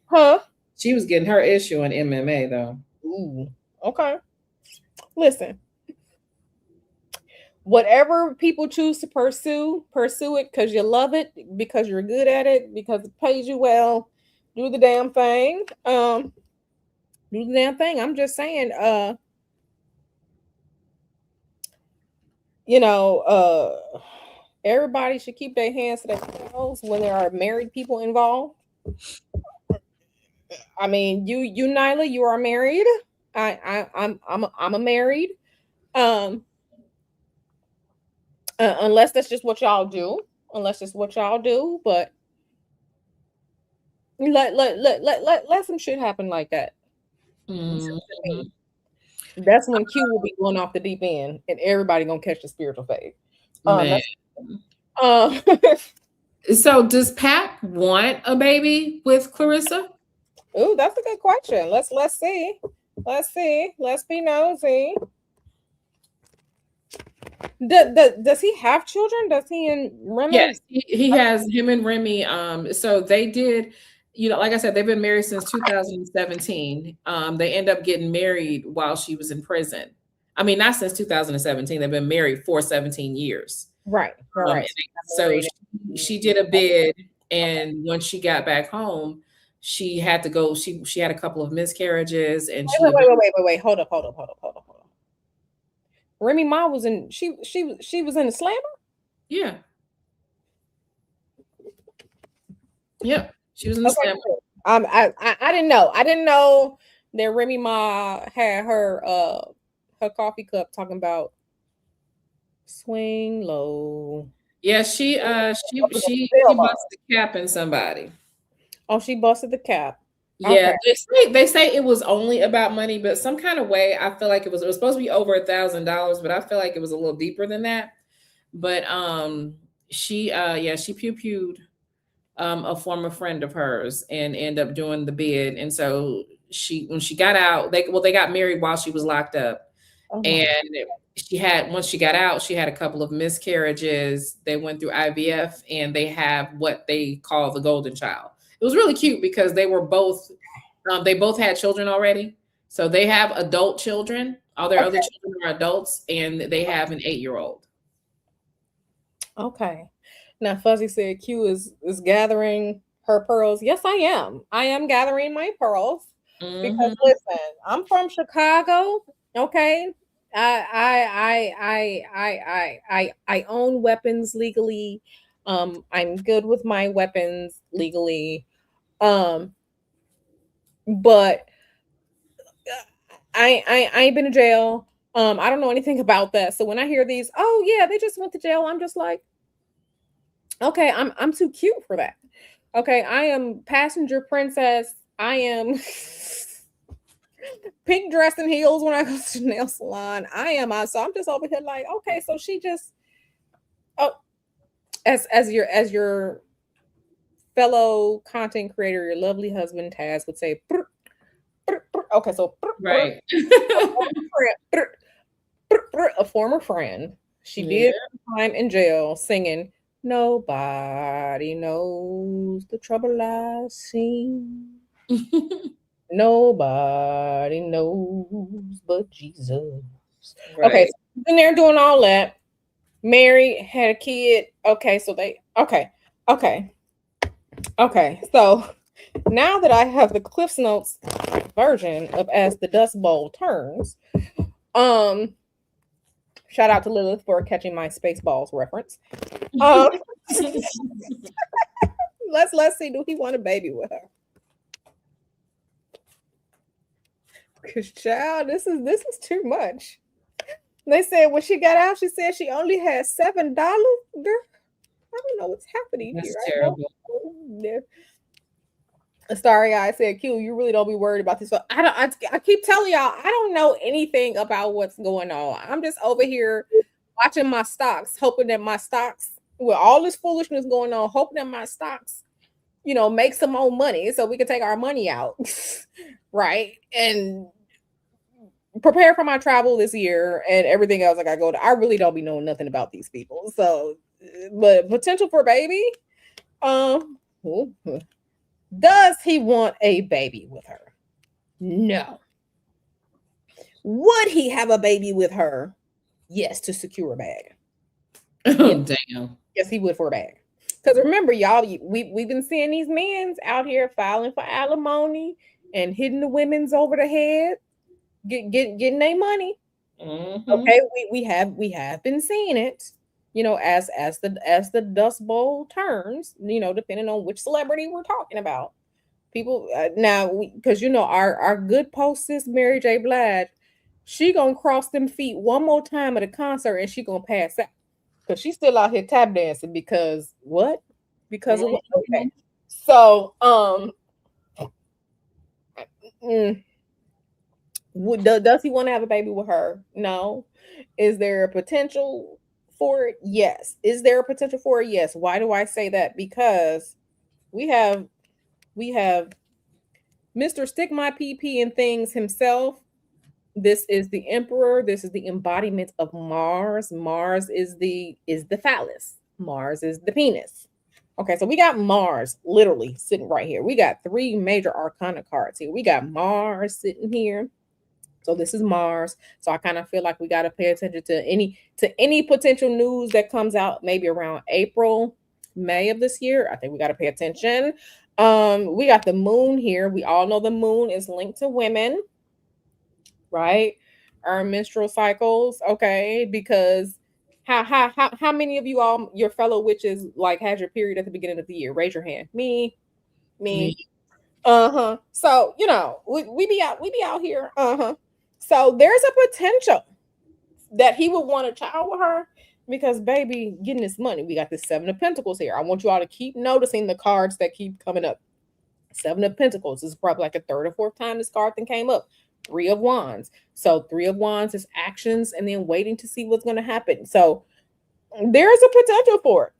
Huh? She was getting her issue in MMA though. Ooh. Okay. Listen. Whatever people choose to pursue it because you love it, because you're good at it, because it pays you well. Do the damn thing. Do the damn thing. I'm just saying, everybody should keep their hands to themselves when there are married people involved. I mean, you Nyla, you are married. I'm a married. Unless that's just what y'all do. But let some shit happen like that. Mm-hmm. That's when Q will be going off the deep end, and everybody gonna catch the spiritual phase. So does Pap want a baby with Claressa? Oh, that's a good question. Let's see. Let's be nosy. Does he have children? Does he and Remy? Yes, he has him and Remy. So they did, like I said, they've been married since 2017. They end up getting married while she was in prison. I mean, not since 2017. They've been married for 17 years. Right. So she did a bid, and when she got back home, she had to go. She had a couple of miscarriages, and wait. Hold up. Remy Ma was in she was in the slammer. Yeah. Yep. She was in the Okay, slam. cool. I didn't know. I didn't know that Remy Ma had her coffee cup talking about swing low. Yeah, she Still on. busted a cap in somebody. Oh, she busted the cap. Yeah, Okay. they say it was only about money, but some kind of way I feel like it was supposed to be over $1,000, but I feel like it was a little deeper than that. But she pew pewed a former friend of hers and end up doing the bid. And so when she got out, they got married while she was locked up. Oh my. And she had once she got out, she had a couple of miscarriages. They went through IVF and they have what they call the golden child. It was really cute because they both had children already. So they have adult children. All their other Okay. children are adults, and they have an 8-year-old. Okay. Now Fuzzy said Q is gathering her pearls. Yes, I am. I am gathering my pearls because Hmm. listen, I'm from Chicago. Okay. I own weapons legally. I'm good with my weapons legally. Um, but I ain't been to jail. I don't know anything about that. So when I hear these, oh yeah, they just went to jail, I'm just like, okay, I'm too cute for that. Okay, I am passenger princess. I am pink dress and heels when I go to the nail salon. I am so I'm just over here like, okay, so she just oh as your fellow content creator, your lovely husband Taz would say, "Brr, brr, brr." Okay, so brr, brr, Right. a former friend, brr, brr, brr, a former friend. She Yeah. did time in jail singing. Nobody knows the trouble I seen. Nobody knows but Jesus. Okay, Right. so she's in there doing all that. Married, had a kid. Okay, so okay, okay. So now that I have the Cliffs Notes version of As the Dust Bowl Turns, um, shout out to Lilith for catching my Spaceballs reference. Um, let's see, do he want a baby with her? Cause child, this is too much. They said when she got out, she said she only had $7. Girl, I don't know what's happening here. That's I don't terrible. know. Starry Eye said, "Q, you really don't be worried about this." So I don't. I keep telling y'all, I don't know anything about what's going on. I'm just over here watching my stocks, hoping that my stocks, with all this foolishness going on, hoping that my stocks, make some more money so we can take our money out, right? And prepare for my travel this year and everything else I got to go to. I really don't be knowing nothing about these people. So, but potential for baby. Um, ooh, does he want a baby with her? No. Would he have a baby with her? Yes, to secure a bag. Yes, Oh, damn. yes, he would for a bag. Because remember, y'all, we've been seeing these men's out here filing for alimony and hitting the women's over the head, getting their money. Hmm. Okay, we have been seeing it, as the Dust Bowl turns, depending on which celebrity we're talking about. People now because our good postess Mary J. Blige, she gonna cross them feet one more time at a concert and she gonna pass out because she's still out here tap dancing because what? Because of what? Okay, so mm, does he want to have a baby with her? No. Is there a potential for it? Yes. Is there a potential for it? Yes. Why do I say that? Because we have we have Mr. Stick My PP and Things himself. This is the emperor. This is the embodiment of Mars. Mars is the phallus. Mars is the penis. Okay, so we got Mars literally sitting right here. We got three major arcana cards here. We got Mars sitting here. So this is Mars. So I kind of feel like we got to pay attention to any potential news that comes out maybe around April, May of this year. I think we got to pay attention. We got the moon here. We all know the moon is linked to women, right? our menstrual cycles, okay? Because how many of you all, your fellow witches, like had your period at the beginning of the year? Raise your hand. Me. Me. Uh-huh. So, we be out here. Uh-huh. So there's a potential that he would want a child with her because baby getting this money. We got this seven of pentacles here. I want you all to keep noticing the cards that keep coming up. Seven of pentacles. This is probably like a third or fourth time this card thing came up. Three of wands. So three of wands is actions and then waiting to see what's going to happen. So there's a potential for it.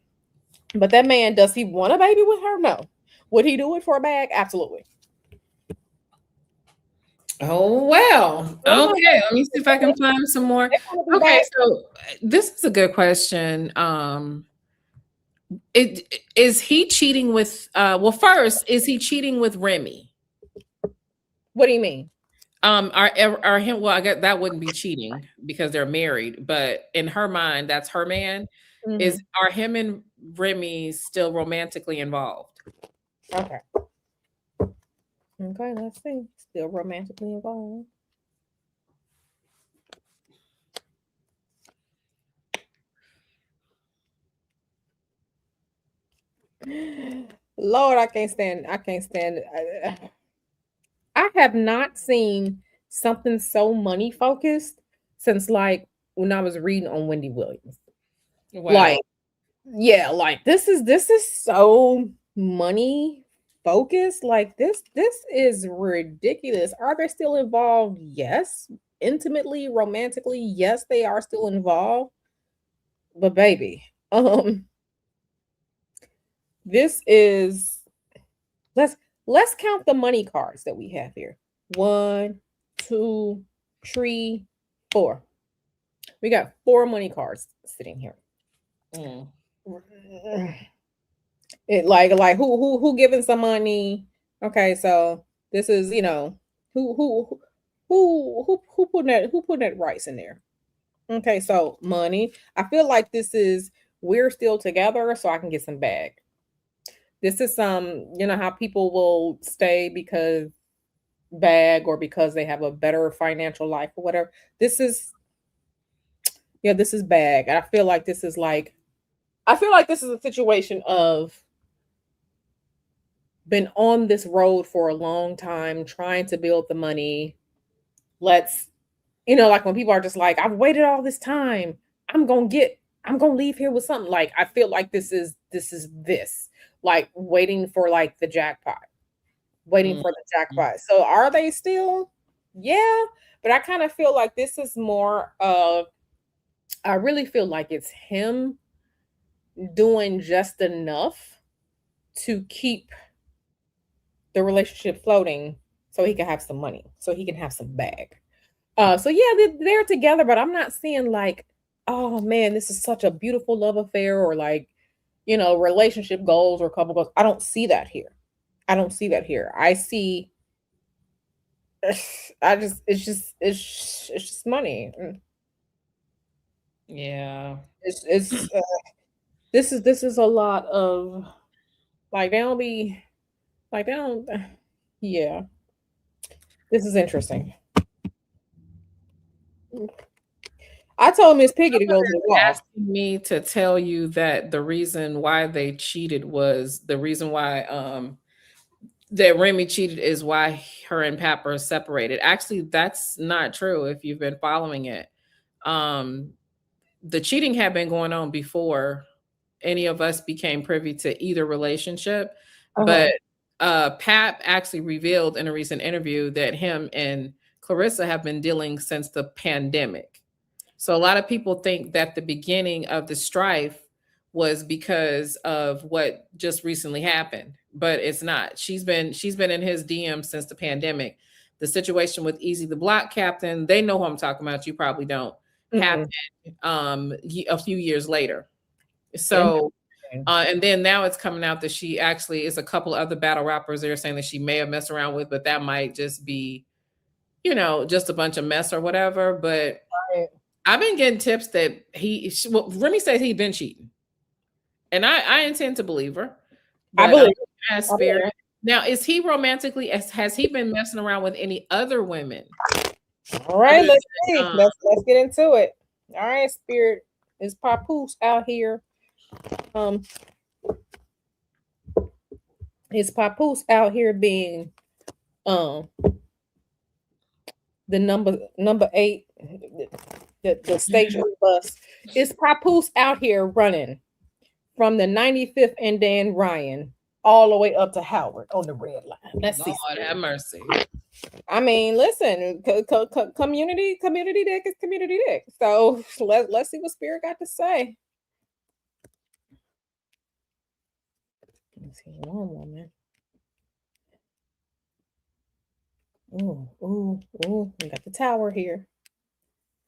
But that man, does he want a baby with her? No. Would he do it for a bag? Absolutely. Oh well. Uh-huh. Okay, let me see if I can find some more. They want to be Okay, bad. so this is a good question. It is he cheating with well first, is he cheating with Remy? What do you mean? Are him well, I guess that wouldn't be cheating because they're married, but in her mind, that's her man. Mm-hmm. Are him and Remy still romantically involved? Okay. Okay, let's see. Still romantically involved. Lord, I can't stand it. I have not seen something so money focused since like when I was reading on Wendy Williams. Wow. Like, yeah, like this is so money focused. Like this is ridiculous. Are they still involved? Yes. Intimately, romantically, yes, they are still involved. But baby, this is let's let's count the money cards that we have here. One, two, three, four. We got four money cards sitting here. Mm. It like who giving some money? Okay, so this is who who putting that rice in there? Okay, so money. I feel like this is we're still together, so I can get some bag. This is some, how people will stay because bag or because they have a better financial life or whatever. This is yeah, this is bag. I feel like this is like I feel like this is a situation of been on this road for a long time trying to build the money. Let's like when people are just like, I've waited all this time. I'm gonna leave here with something. Like I feel like this like waiting for like the jackpot, waiting Mm. for the jackpot. So are they still? Yeah, but I kind of feel like this is more of I really feel like it's him doing just enough to keep the relationship floating so he can have some money, so he can have some bag. So yeah, they're together, but I'm not seeing like, oh man, this is such a beautiful love affair or like, relationship goals or couple goals. I don't see that here. I don't see that here. I see I just it's just money. Yeah. It's this is a lot of like they don't be like they don't yeah. This is interesting. I told Miss Piggy to go to the wall. Asking me to tell you that the reason why they cheated was the reason why that Remy cheated is why her and Papa are separated. Actually, that's not true if you've been following it. Um the cheating had been going on before any of us became privy to either relationship, Uh-huh. but Pap actually revealed in a recent interview that him and Claressa have been dealing since the pandemic. So a lot of people think that the beginning of the strife was because of what just recently happened, but it's not. She's been in his DM since the pandemic. The situation with Easy the Block Captain, they know who I'm talking about. You probably don't. Mm-mm. Happened a few years later. So Interesting. and then now it's coming out that she actually is a couple other battle rappers they're saying that she may have messed around with, but that might just be, just a bunch of mess or whatever. But Right. I've been getting tips that well, Remy says he's been cheating, and I intend to believe her. I But believe it. as I believe spirit it. now, is he romantically? Has he been messing around with any other women? All right, Other let's than see. Let's get into it. All right, Spirit, is Papoose out here? Um, is Papoose out here being um the number eight, the station bus? Is Papoose out here running from the 95th and Dan Ryan all the way up to Howard on the red line? Let's see, Lord Spirit. have mercy. I mean, listen, community dick is community dick. So let's see what Spirit got to say. Let's see, one woman. Ooh, ooh, ooh. We got the tower here.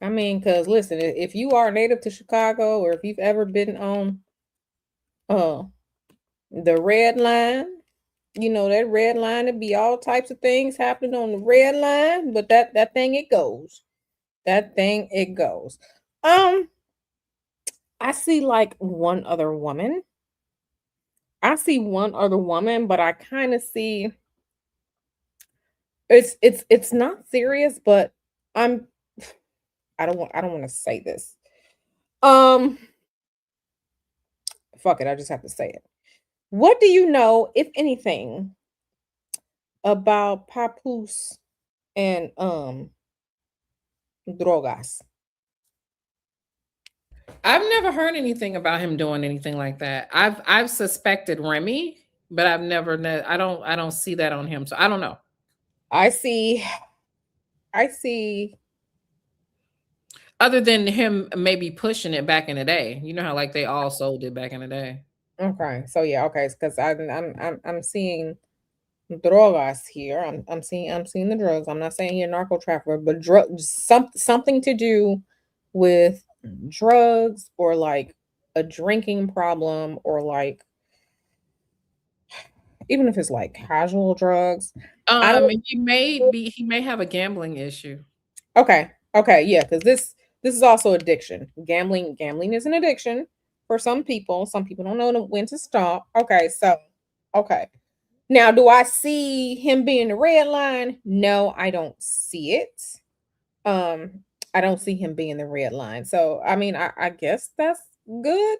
I mean, because listen, if you are native to Chicago or if you've ever been on uh the red line, you know that red line, it'd be all types of things happening on the red line, but that thing it goes. That thing it goes. Um, I see like one other woman. I see one other woman, but I kind of see it's not serious, but I'm I don't want to say this. Um, fuck it, I just have to say it. What do you know, if anything, about Papoose and drogas? I've never heard anything about him doing anything like that. I've suspected Remy, but I don't see that on him. So I don't know. I see I see Other than him maybe pushing it back in the day. You know how like they all sold it back in the day. okay. So yeah, okay, because I'm seeing drogas here. I'm seeing the drugs. I'm not saying you're a narco trafficker, but something to do with drugs or like a drinking problem or like even if it's like casual drugs. I don't He may have a gambling issue. okay. Okay, yeah, because this is also addiction. Gambling is an addiction for some people. Some people don't know when to stop. Okay, so okay. Now, do I see him being the red line? No, I don't see it. Um, I don't see him being the red line. So, I mean, I guess that's good.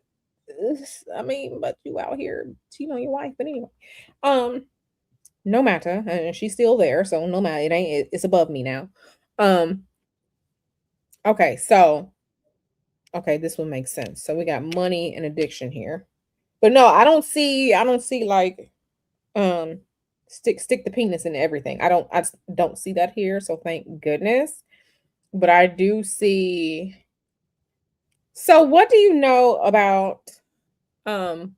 I mean, but you out here cheating on your wife, but anyway. Um, no matter, and she's still there, so no matter, it's above me now. Um, okay, so okay, this will make sense. So we got money and addiction here. But no, I don't see like um stick the penis in everything. I don't see that here, so thank goodness. But I do see. So what do you know about um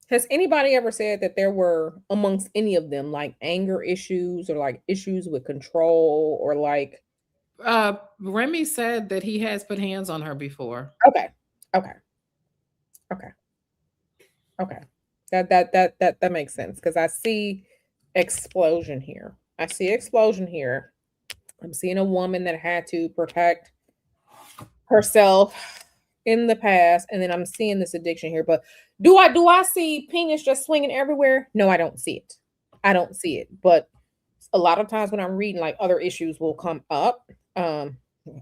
has anybody ever said that there were amongst any of them like anger issues or like issues with control or like Remy said that he has put hands on her before. okay. Okay. Okay. Okay. That makes sense because I see explosion here. I see explosion here. I'm seeing a woman that had to protect herself in the past, and then I'm seeing this addiction here. But do I see penis just swinging everywhere? No, I don't see it. I don't see it. But a lot of times when I'm reading, like other issues will come up. Um,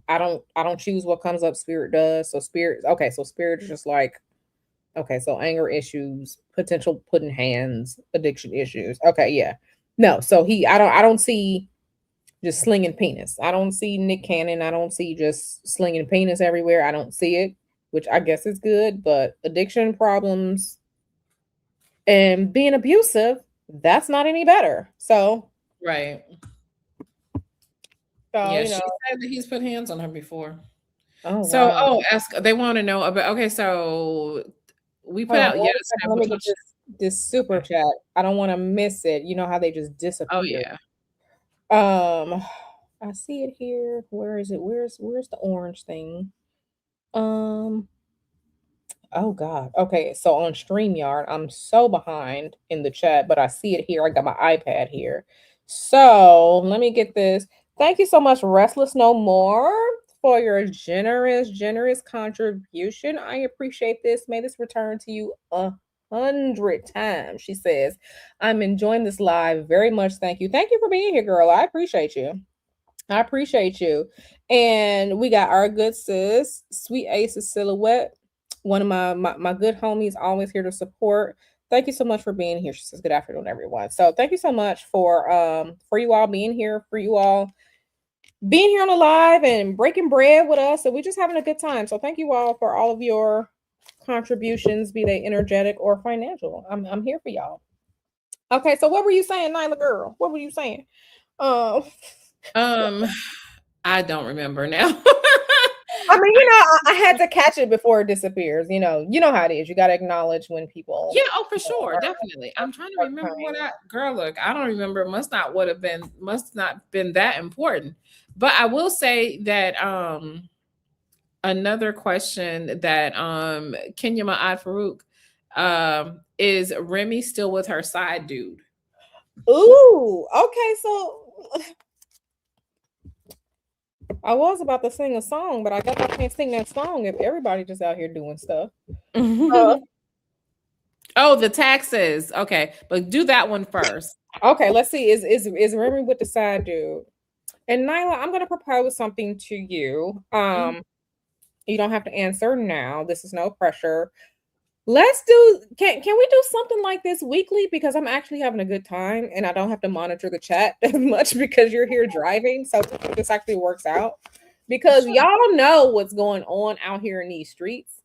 I don't choose what comes up. Spirit does. So spirit. Okay, so spirit is just like okay. So anger issues, potential putting hands, addiction issues. Okay, yeah. No, so I don't see just slinging penis. I don't see Nick Cannon. I don't see just slinging penis everywhere. I don't see it, which I guess is good. But addiction problems and being abusive, that's not any better. Right. So Yeah, you she know. said that he's put hands on her before. Oh So, wow. ask they want to know about okay, so we put Hold on out one yes, second. no Let me get question. this super Okay. chat. I don't want to miss it. You know how they just Oh disappear. yeah. Um, I see it here. Where is it? Where's the orange thing? Um, Oh God. Okay, so on StreamYard, I'm so behind in the chat, but I see it here. I got my iPad here. So let me get this. Thank you so much, Restless No More, for your generous contribution. I appreciate this. May this return to you 100 times. She says, I'm enjoying this live very much. Thank you. Thank you for being here, girl. I appreciate you. I appreciate you. And we got our good sis, Sweet Ace's Silhouette. One of my good homies, always here to support. Thank you so much for being here. She says, "Good afternoon, everyone." So thank you so much for you all being here, for you all being here on the live and breaking bread with us. And we're just having a good time. So thank you all for all of your contributions, be they energetic or financial. I'm here for y'all. Okay, so what were you saying, Nyla girl? What were you saying? Uh, Um, I don't remember now. I mean, I had to catch it before it disappears. You know how it is. You got to acknowledge when people Yeah, oh, for sure, are definitely. I'm trying to are remember what kind. I girl, look, I don't remember. Must not been that important. But I will say that another question that Kenya Ma'ad Farouk is Remy still with her side dude? Ooh, okay. So I was about to sing a song, but I guess I can't sing that song if everybody just out here doing stuff. Uh, Oh, the taxes. Okay, but do that one first. okay, let's see. Is Remy with the side dude? And Nyla, I'm gonna propose something to you. Mhm. You don't have to answer now. This is no pressure. Let's do can we do something like this weekly because I'm actually having a good time and I don't have to monitor the chat as much because you're here driving. So this actually works out because Sure. y'all know what's going on out here in these streets.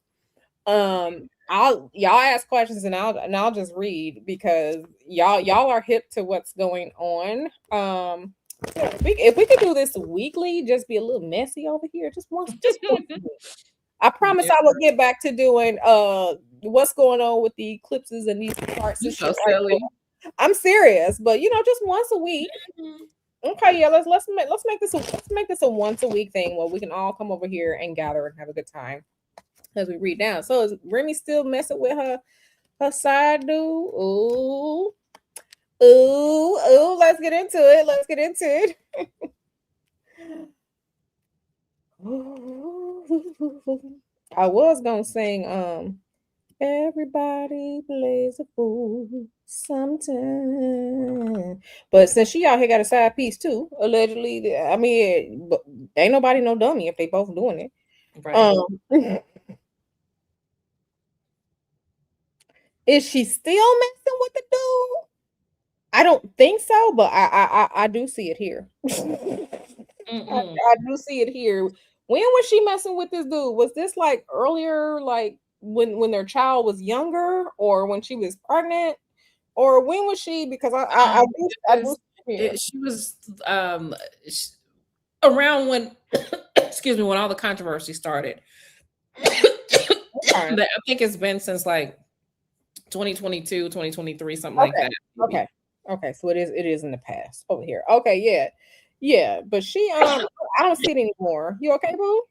Y'all ask questions and I'll just read because y'all are hip to what's going on. If we could do this weekly, just be a little messy over here, just once a week. I promise Yeah, I will get back to doing what's going on with the eclipses and these parts you and so shit like that. silly. I'm serious, but just once a week. Mhm. Okay, yeah, let's make this a once a week thing where we can all come over here and gather and have a good time as we read down. So is Remy still messing with her side dude? Ooh, ooh, ooh, let's get into it. Let's get into it. I was gonna sing everybody plays a fool sometime. But since she out here got a side piece too, allegedly, I mean, but ain't nobody no dummy if they both doing it. Right. Um, is she still messing with the dude? I don't think so, but I do see it here. Mm-mm. I do see it here. When was she messing with this dude? Was this like earlier, like when their child was younger, or when she was pregnant, or when was she? Because It I do was see it here. it, she was sh- around when excuse me, when all the controversy started. Okay, I think it's been since like 2022, 2023, something like okay, that, maybe. okay, okay. So it is in the past over here. Okay, yeah, yeah. But she I don't see it anymore. You okay, boo?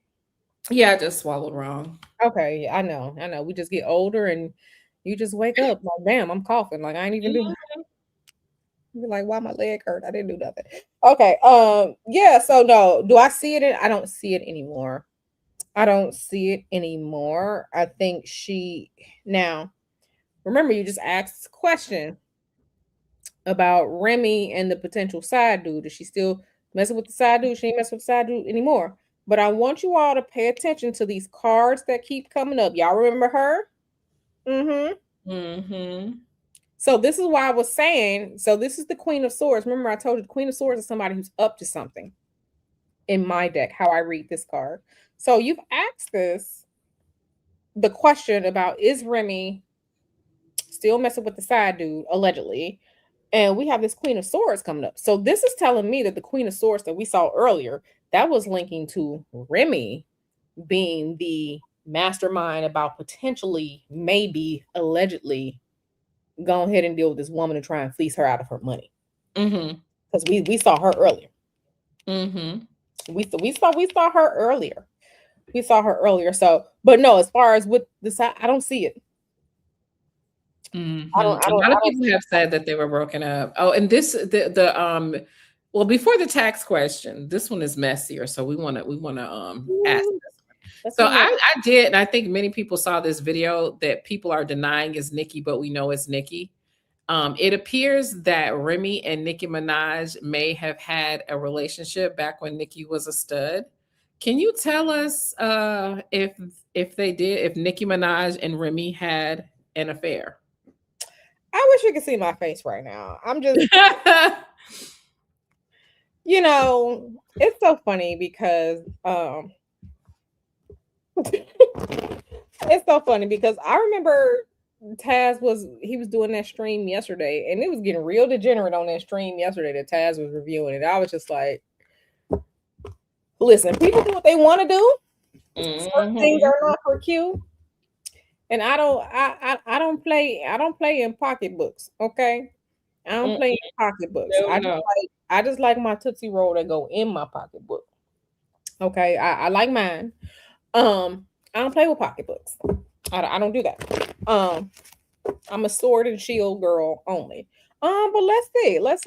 Yeah, I just swallowed wrong. Okay, yeah, I know. We just get older and you just wake up like, damn, I'm coughing. Like I ain't even do. You're like, why my leg hurt? I didn't do nothing. Okay. Yeah, so no, do I see it? I don't see it anymore. I don't see it anymore. I think she now remember you just asked this question about Remy and the potential side dude. Is she still messing with the side dude? She ain't messing with the side dude anymore. But I want you all to pay attention to these cards that keep coming up. Y'all remember her? Mm-hmm. Mhm. So this is why I was saying. So this is the Queen of Swords. Remember, I told you the Queen of Swords is somebody who's up to something in my deck. How I read this card. So you've asked the question about is Remy still messing with the side dude allegedly, and we have this Queen of Swords coming up. So this is telling me that the Queen of Swords that we saw earlier that was linking to Remy being the mastermind about potentially, maybe, allegedly go ahead and deal with this woman and try and fleece her out of her money Mhm. because we saw her earlier. Mhm. We saw her earlier. We saw her earlier. So, but no, as far as with the side, I don't see it. I don't. Mhm. I A don't. lot I of don't people see have said that they were broken up. Oh, and this well, before the tax question, this one is messier, so we wanna ask it. this one. Let's So hear more. I did, and I think many people saw this video that people are denying is Nikki, but we know it's Nikki. It appears that Remy and Nicki Minaj may have had a relationship back when Nicki was a stud. Can you tell us if they did, if Nicki Minaj and Remy had an affair? I wish you could see my face right now. I'm just, you know, it's so funny because it's so funny because I remember Taz was doing that stream yesterday and it was getting real degenerate on that stream yesterday that Taz was reviewing it. I was just like, listen, people do what they want to do. Certain things Mhm. are not for Q. And I don't play in pocketbooks, okay? I don't play in Mm-mm. pocketbooks. No, no. I just like my Tootsie Roll that go in my pocketbook. Okay. I like mine. I don't play with pocketbooks. I don't do that. I'm a sword and shield girl only. But let's see. Let's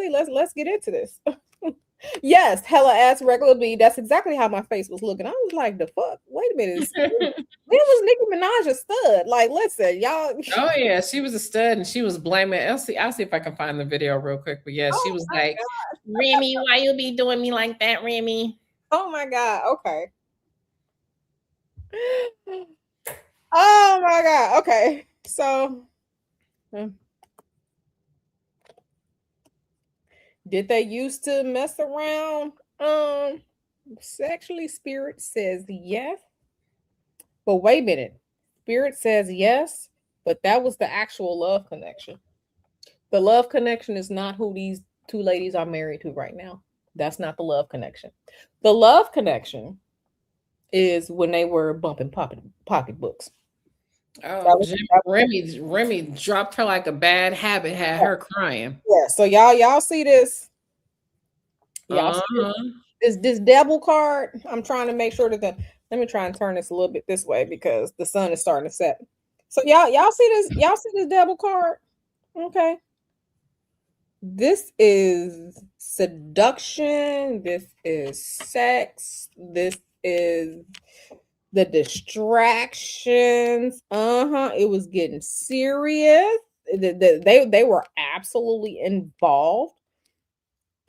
get into this. Yes, hella ass regular B. That's exactly how my face was looking. I was like, the fuck? Wait a minute. When was Nicki Minaj a stud? Like, listen, y'all. Oh yeah, she was a stud and she was blaming Elsie. I'll see if I can find the video real quick. But yeah, she Oh was my like, Remy, why you be doing me like that, Remy? oh my god. Okay. Oh my god. Okay. So hmm, did they used to mess around? Sexually, Spirit says yes. But wait a minute. Spirit says yes, but that was the actual love connection. The love connection is not who these two ladies are married to right now. That's not the love connection. The love connection is when they were bumping pocketbooks. Oh, That was, Jim, that Remy dropped her like a bad habit, had was her crying. yeah. So y'all see this? Y'all see this? Uh-huh. This devil card. I'm trying to make sure that the let me try and turn this a little bit this way because the sun is starting to set. So y'all see this? Y'all see this devil card? Okay. This is seduction. This is sex. This is the distractions. Uh-huh. It was getting serious. They were absolutely involved,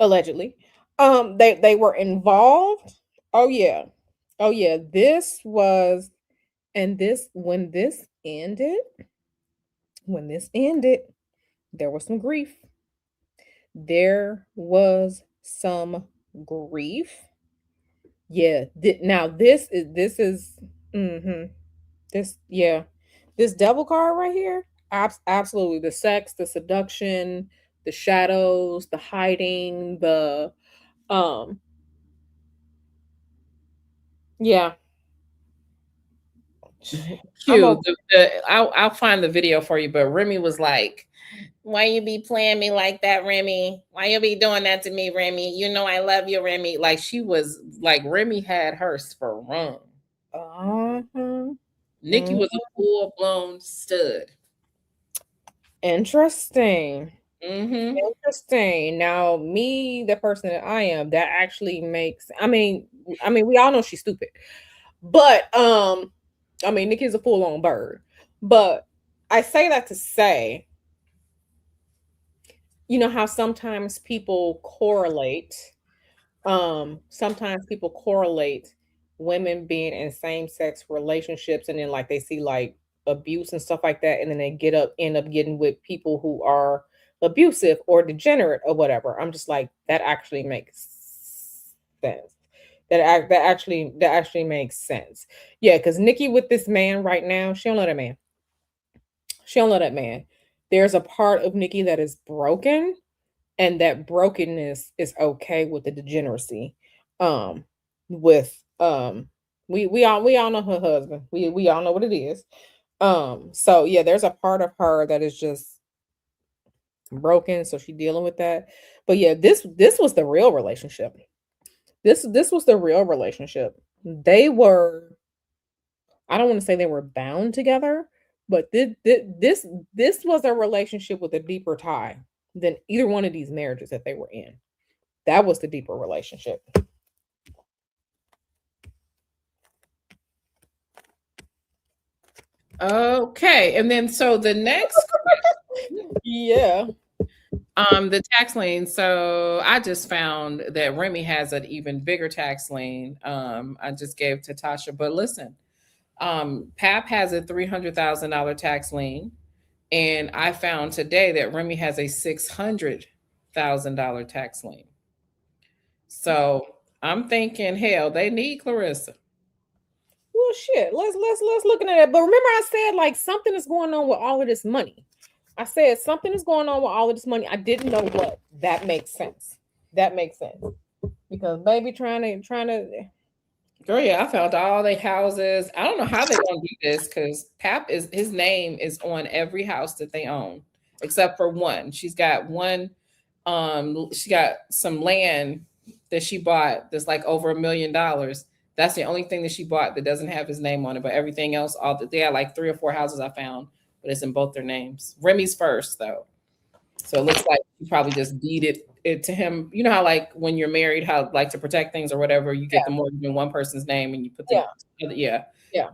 allegedly. They were involved. Oh yeah. Oh yeah. This was and this when this ended, there was some grief. There was some grief. Yeah. Now mhm. This yeah. This devil card right here. Absolutely the sex, the seduction, the shadows, the hiding, the um yeah. I'm Q, over I'll find the video for you, but Remy was like, why you be playing me like that, Remy? Why you be doing that to me, Remy? You know I love you, Remy. Like she was like Remy had her sprung. uh-huh. Nikki Mm. was a full blown stud. Interesting. Mm-hmm. Interesting. Now, me, the person that I am, that actually makes I mean, we all know she's stupid. But I mean, Nikki's a full-on bird. But I say that to say, you know how sometimes people correlate women being in same-sex relationships and then like they see like abuse and stuff like that and then they end up getting with people who are abusive or degenerate or whatever. I'm just like that actually makes sense. That actually makes sense. Yeah, because Nikki with this man right now, she don't let that man. She don't let that man. There's a part of Nikki that is broken and that brokenness is okay with the degeneracy with we all know her husband, we all know what it is. So yeah, there's a part of her that is just broken, so she dealing with that. But yeah, this was the real relationship. This was the real relationship. They were, I don't want to say they were bound together, but this was a relationship with a deeper tie than either one of these marriages that they were in. That was the deeper relationship. Okay. And then so the next Yeah. The tax lien. So I just found that Remy has an even bigger tax lien. I just gave to Tasha. But listen, Pap has a $300,000 tax lien, and I found today that Remy has a $600,000 tax lien. So I'm thinking, hell, they need Claressa. Well, shit. Let's looking at it. But remember, I said like something is going on with all of this money. I said something is going on with all of this money. I didn't know what. That makes sense. That makes sense because baby trying to. Girl, yeah, I found all their houses. I don't know how they're gonna do this because Pap is his name is on every house that they own, except for one. She's got one, she got some land that she bought that's like over $1 million. That's the only thing that she bought that doesn't have his name on it. But everything else, all they had like 3 or 4 houses I found, but it's in both their names. Remy's first though. So it looks like you probably just deeded it to him. You know how like when you're married, how like to protect things or whatever, you get the mortgage in one person's name and you put the Yeah, other, yeah. yeah.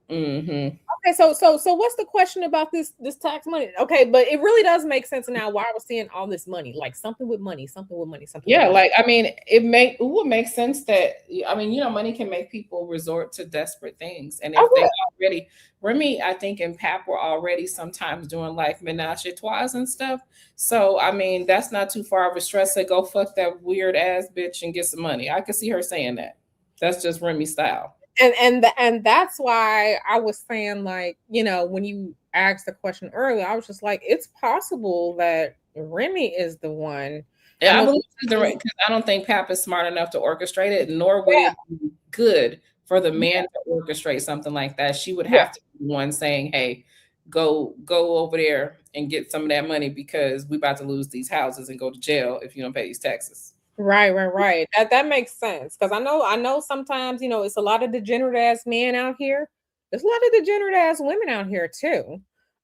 Mm-hmm. Okay, so what's the question about this tax money? Okay, but it really does make sense now why I was seeing all this money, like something with money, something with money, something with Yeah, money. like I mean, it would make sense that I mean, money can make people resort to desperate things, and I if they would. already, Remy, I think, and Pap were already sometimes doing like menage a trois and stuff. So I mean, that's not too far of a stress to go fuck that weird ass bitch and get some money. I could see her saying that. That's just Remy style. And that's why I was saying like when you asked the question earlier, I was just like it's possible that Remy is the one. I Yeah, I know believe she's the right because I don't think Pap is smart enough to orchestrate it, nor would yeah, it be good for the yeah, man to orchestrate something like that. She would yeah. have to be the one saying, "Hey, go over there and get some of that money because we about to lose these houses and go to jail if you don't pay these taxes." Right. That makes sense because I know sometimes it's a lot of degenerate ass men out here. There's a lot of degenerate ass women out here too.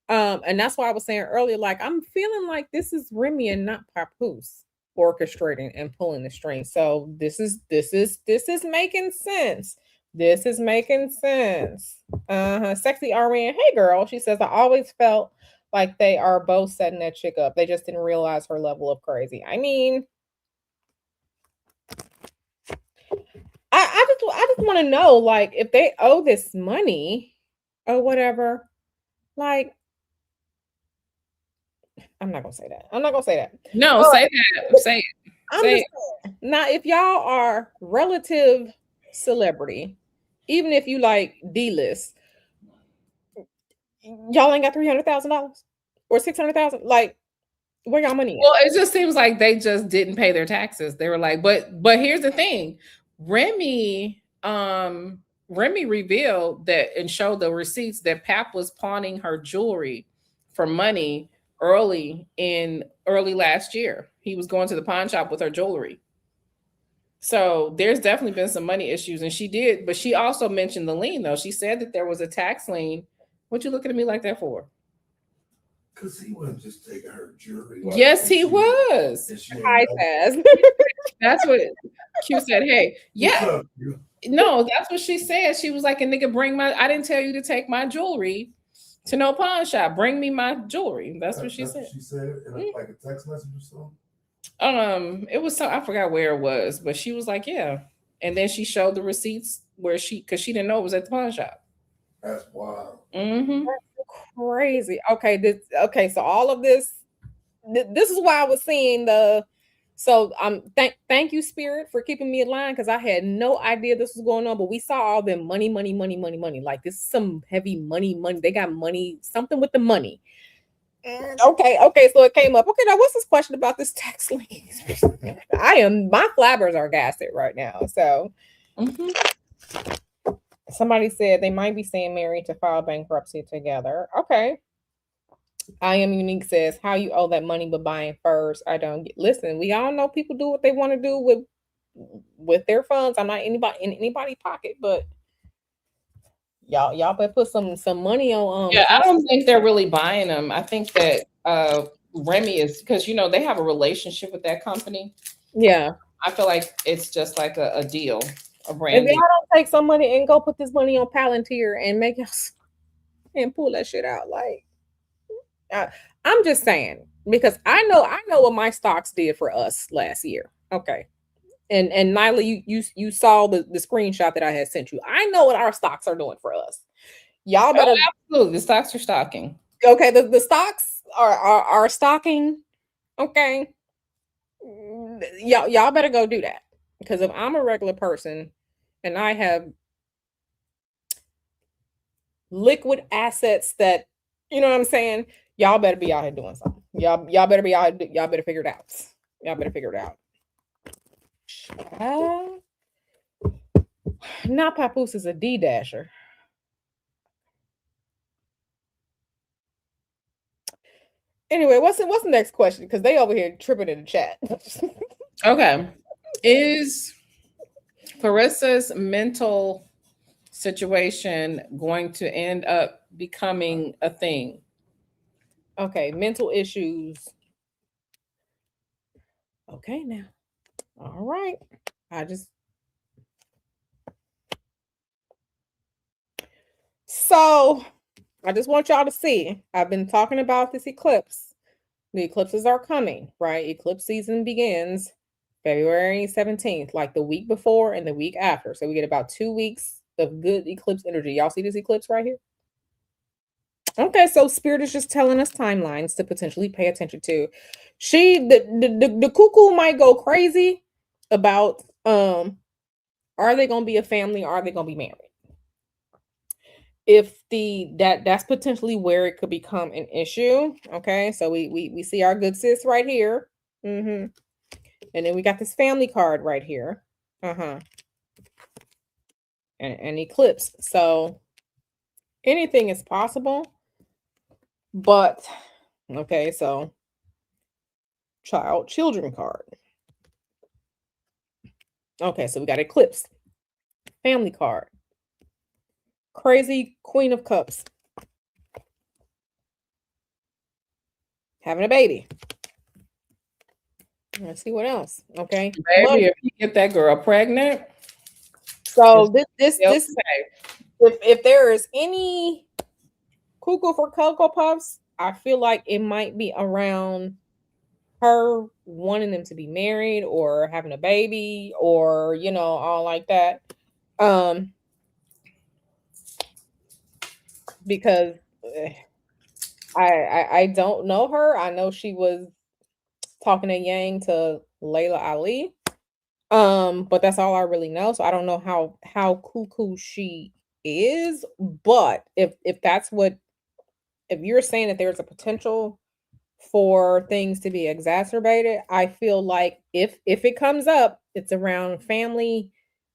And that's why I was saying earlier, like I'm feeling like this is Remy and not Papoose orchestrating and pulling the strings. So this is making sense. This is making sense. Sexy RN, hey girl. She says I always felt like they are both setting that chick up. They just didn't realize her level of crazy. I mean, I just want to know like if they owe this money or whatever. Like I'm not gonna say that. I'm not gonna say that. No, Uh, say that. Say it. I'm Say just it. saying. Now, if y'all are relative celebrity, even if you like D list, y'all ain't got $300,000 or 600,000. Like where y'all money at? Well, it just seems like they just didn't pay their taxes. They were like, but here's the thing. Remy Remy revealed that and showed the receipts that Pap was pawning her jewelry for money early last year. He was going to the pawn shop with her jewelry. So there's definitely been some money issues and she did, but she also mentioned the lien though. She said that there was a tax lien. What you looking at me like that for? Because he wasn't just taking her jewelry. Yes, he was. And she High ain't fast. That's what Q said. Hey, what's yeah, up, you? no, that's what she said. She was like, a nigga, I didn't tell you to take my jewelry to no pawn shop. Bring me my jewelry. That's what she said. What she said in like a text message or something. It was I forgot where it was, but she was like, yeah. And then she showed the receipts where because she didn't know it was at the pawn shop. That's wild. Mm-hmm. Crazy. Okay, so all of this is why I was seeing the so thank you spirit for keeping me in line because I had no idea this was going on, but we saw all the money. Like this is some heavy money. They got money, something with the money. Okay, so it came up. Okay, now what's this question about this tax lien? My flabbers are gassed right now. So Mm-hmm. somebody said they might be staying married to file bankruptcy together. Okay. I am unique says how you owe that money but buying first. I don't get listen, we all know people do what they want to do with their funds. I'm not anybody in anybody's pocket, but y'all better put some money on Yeah, I don't think they're really buying them. I think that Remy is because they have a relationship with that company. yeah. I feel like it's just like a deal, a If brand y'all deal. don't take some money and go put this money on Palantir and make us and pull that shit out, like I, I'm just saying. because I know what my stocks did for us last year. Okay. And Nyla, you saw the screenshot that I had sent you. I know what our stocks are doing for us. Y'all Oh, better absolutely. The stocks are stocking. okay, the stocks are stocking. Okay. Y'all better go do that. Because if I'm a regular person and I have liquid assets that you know what I'm saying, y'all better be out here doing something. Y'all better be out. Y'all better figure it out. Y'all better figure it out. Now Papoose is a D dasher. Anyway, what's the next question? Because they over here tripping in the chat. Okay. Is Claressa's mental situation going to end up becoming a thing? Okay, mental issues. Okay, now. All right. I just so I just want y'all to see. I've been talking about this eclipse. The eclipses are coming, right? Eclipse season begins February 17th, like the week before and the week after. So we get about 2 weeks of good eclipse energy. Y'all see this eclipse right here? Okay, so spirit is just telling us timelines to potentially pay attention to. The cuckoo might go crazy about are they gonna be a family or are they gonna be married? If that's potentially where it could become an issue. Okay, so we see our good sis right here. And then we got this family card right here. And eclipse. So anything is possible. But okay, so children card. Okay, so we got eclipse, family card, crazy Queen of Cups, having a baby. Let's see what else. Okay, Baby, if you get that girl pregnant, so this okay. if there is any cuckoo for Cocoa Puffs, I feel like it might be around her wanting them to be married or having a baby or all like that. Because I don't know her. I know she was talking to Yang to Layla Ali. But that's all I really know. So I don't know how cuckoo she is. But if that's what if you're saying that there's a potential for things to be exacerbated, I feel like if it comes up, it's around family,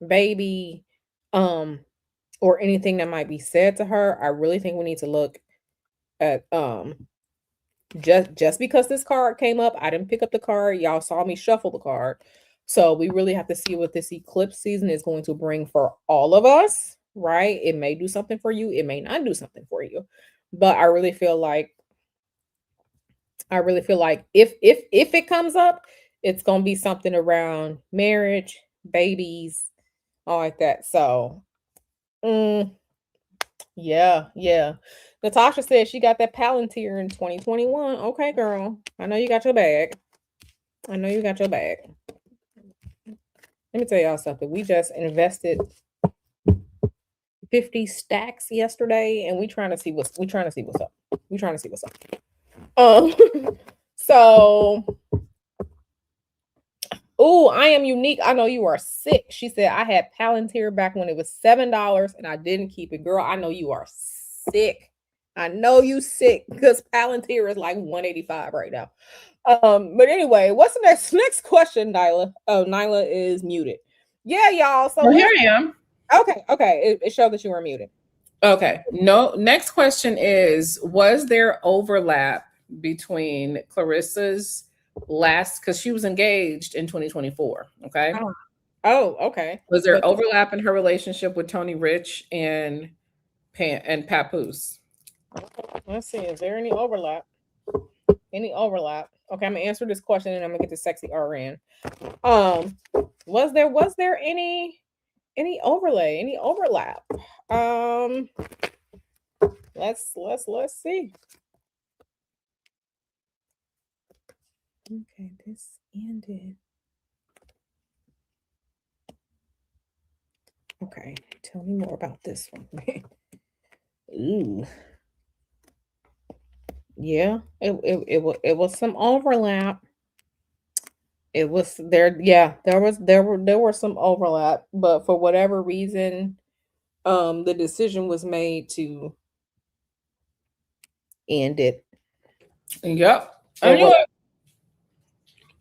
baby, or anything that might be said to her. I really think we need to look at just because this card came up, I didn't pick up the card. Y'all saw me shuffle the card. So we really have to see what this eclipse season is going to bring for all of us, right? It may do something for you, it may not do something for you. But I really feel like if it comes up, it's gonna be something around marriage, babies, all like that. So yeah. Natasha said she got that Palantir in 2021. Okay, girl. I know you got your bag. I know you got your bag. Let me tell y'all something. We just invested 50 stacks yesterday and we trying to see what's up. We trying to see what's up. Um so oh, I am unique. I know you are sick. She said I had Palantir back when it was $7 and I didn't keep it. Girl, I know you are sick. I know you sick because Palantir is like 185 right now. But anyway, what's the next question, Nyla? Oh, Nyla is muted. Yeah, y'all. So Well, here I am. Okay. It showed that you were muted. Okay. No. Next question is: was there overlap between Clarissa's last, because she was engaged in 2024? Okay. Oh, okay. Was there overlap in her relationship with Tony Rich and Papoose? Let's see. Is there any overlap? Any overlap? Okay, I'm gonna answer this question and I'm gonna get to sexy RN. Was there any overlap? Let's see. Okay, this ended. Okay, tell me more about this one. Ooh, yeah, it was some overlap. It was there, yeah, there were some overlap, but for whatever reason, the decision was made to end it. Yep. There And you know was, what?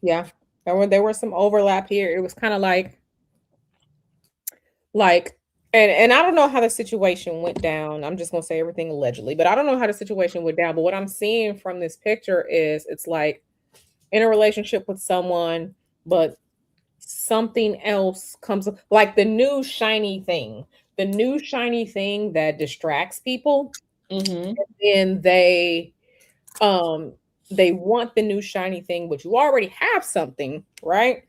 yeah, there were some overlap here. It was kind of like and I don't know how the situation went down. I'm just gonna say everything allegedly, but I don't know how the situation went down. But what I'm seeing from this picture is it's like in a relationship with someone, but something else comes up, like the new shiny thing that distracts people, Mm-hmm. and um they want the new shiny thing, but you already have something, right?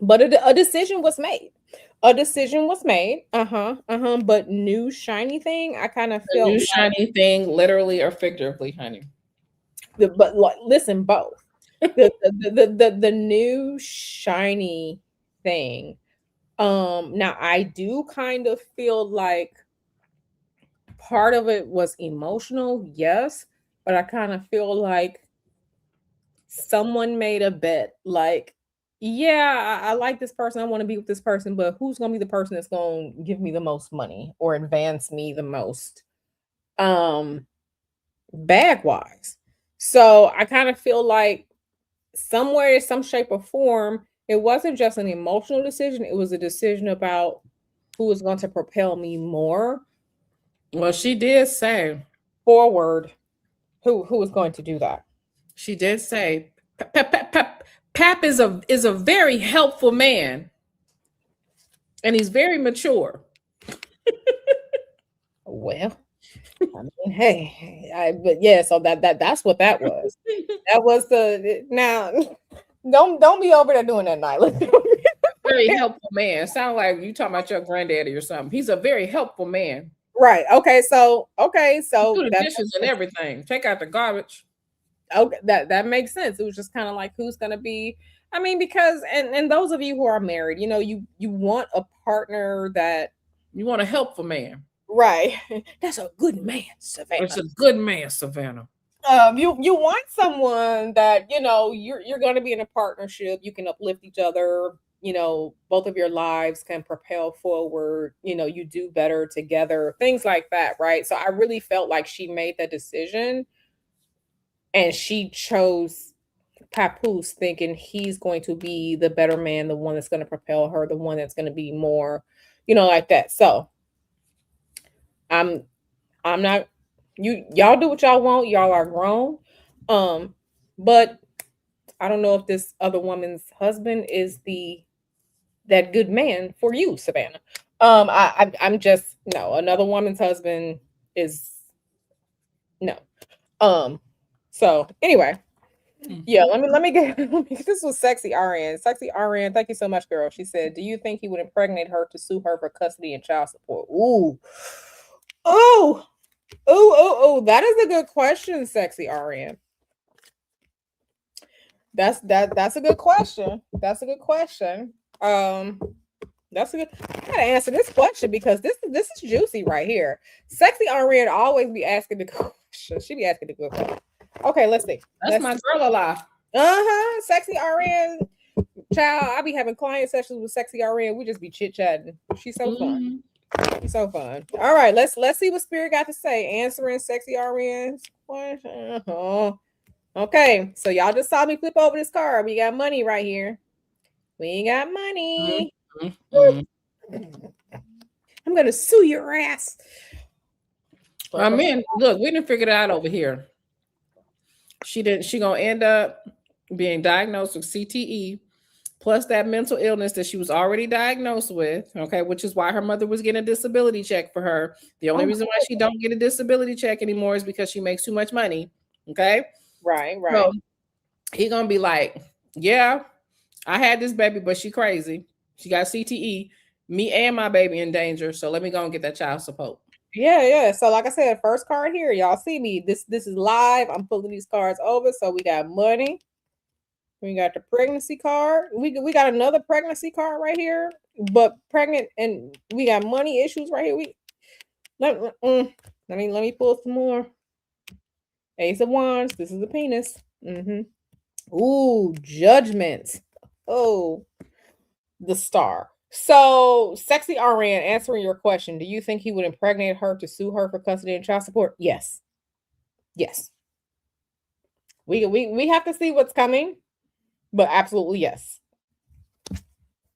But a decision was made. A decision was made. But new shiny thing, I kind of The new felt shiny thing, literally or figuratively, honey. but like, listen, both. The new shiny thing. Now I do kind of feel like part of it was emotional, yes, but I kind of feel like someone made a bet like, yeah, I like this person, I want to be with this person, but who's going to be the person that's going to give me the most money or advance me the most um bag wise. So I kind of feel like somewhere, some shape or form, it wasn't just an emotional decision, it was a decision about who is going to propel me more Well, she did say, forward. Who is going to do that? she did say, Pap is a very helpful man, and he's very mature. Well, I mean, hey, but yeah, so that's what that was. That was now. Don't be over there doing that, Nyla. Very helpful man. Sound like you talking about your granddaddy or something. He's a very helpful man. Right. Okay. He So do the that dishes and everything. Take out the garbage. okay. That makes sense. It was just kind of like who's gonna be. I mean, because and those of you who are married, you want a partner that You want a helpful man. right. That's a good man, It's Savannah. a good man, Savannah. You want someone that you're going to be in a partnership, you can uplift each other, both of your lives can propel forward, you do better together, things like that, right? So I really felt like she made that decision, and she chose Papoose thinking he's going to be the better man, the one that's going to propel her, the one that's going to be more, like that. So I'm I'm not, y'all do what y'all want, y'all are grown. But I don't know if this other woman's husband is the that good man for you, Savannah. I'm just no. Another woman's husband is no. Um. So anyway, yeah. Mhm. Let me get. This was sexy RN. Sexy RN. Thank you so much, girl. She said, "Do you think he would impregnate her to sue her for custody and child support?" Ooh. Oh. Oh. That is a good question, sexy RN. That's a good question. That's a good question. Um, that's a good. I gotta answer this question because this is juicy right here. Sexy RN always be asking the question. She be asking the good question. Okay, let's see. That's Let's my see. girl alive. Sexy RN. Child, I be having client sessions with sexy RN. We just be chit chatting. She's so fun. Mhm. She's so fun. All right, let's see what Spirit got to say. Answering sexy RN's question. Okay, so y'all just saw me flip over this card. We got money right here. We got Mhm. money. Mhm. I'm gonna sue your ass. I mean, look, we didn't figure it out over here. She gonna end up being diagnosed with CTE plus that mental illness that she was already diagnosed with, okay, which is why her mother was getting a disability check for her. The only Oh, reason why she don't get a disability check anymore is because she makes too much money, okay? right. So he gonna be like, yeah, I had this baby, but she crazy. She got CTE. Me and my baby in danger. So let me go and get that child support. Yeah. So like I said, first card here. Y'all see me. This is live. I'm pulling these cards over. So we got money. We got the pregnancy card. We got another pregnancy card right here, but pregnant, and we got money issues right here. Let me pull some more. Ace of Wands. This is a penis. Ooh, judgment. Oh, the star. So, sexy RN, answering your question, do you think he would impregnate her to sue her for custody and child support? Yes. Yes. We have to see what's coming, but absolutely yes.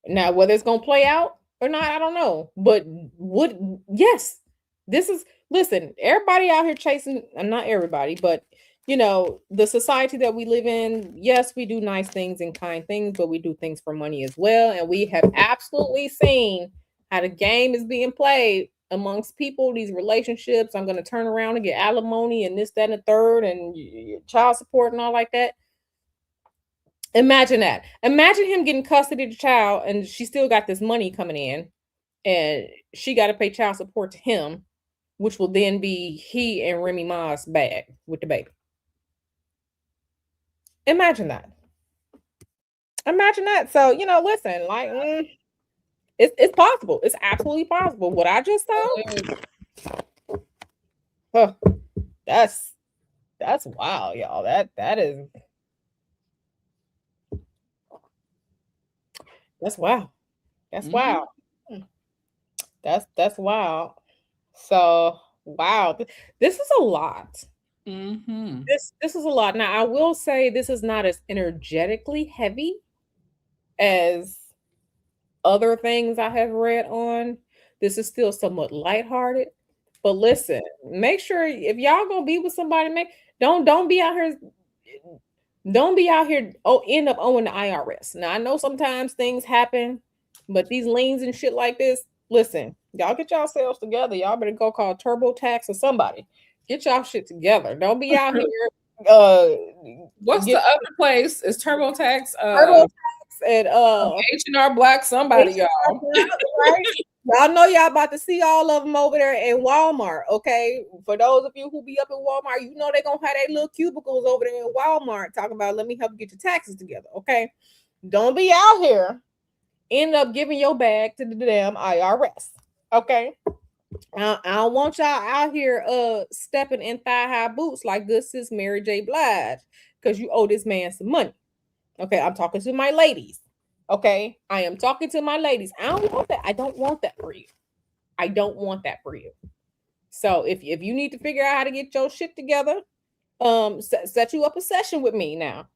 Now, whether it's gonna play out or not, I don't know. But yes, this is listen, everybody out here chasing, not everybody, but the society that we live in, yes, we do nice things and kind things, but we do things for money as well. And we have absolutely seen how the game is being played amongst people, these relationships. I'm gonna turn around and get alimony and this, that, and the third, and child support and all like that. Imagine that. Imagine him getting custody of the child and she still got this money coming in and she got to pay child support to him, which will then be he and Remy Ma's bag with the baby. Imagine that. Imagine that. So, listen, like, it's possible. It's absolutely possible. What I just saw, that's wild, y'all. That's wow. That's wow. That's wow. So wow, this is a lot. This is a lot. Now I will say this is not as energetically heavy as other things I have read on. This is still somewhat lighthearted. But listen, make sure if y'all gonna be with somebody, don't be out here. Don't be out here end up owing the IRS. Now I know sometimes things happen, but these liens and shit like this, listen, y'all get yourselves together. Y'all better go call TurboTax or somebody. Get y'all shit together. Don't be out here. What's the other place? Is TurboTax? TurboTax and H&R Block somebody, y'all. Right? Y'all know y'all about to see all of them over there in Walmart, okay? For those of you who be up in Walmart, you know they're going to have their little cubicles over there in Walmart talking about, let me help you get your taxes together, okay? Don't be out here end up giving your bag to the damn IRS, okay? I don't want y'all out here stepping in thigh-high boots like good sis Mary J. Blige because you owe this man some money, okay? I'm talking to my ladies. Okay, I am talking to my ladies. I don't want that. I don't want that for you. I don't want that for you. So if you need to figure out how to get your shit together, set you up a session with me now,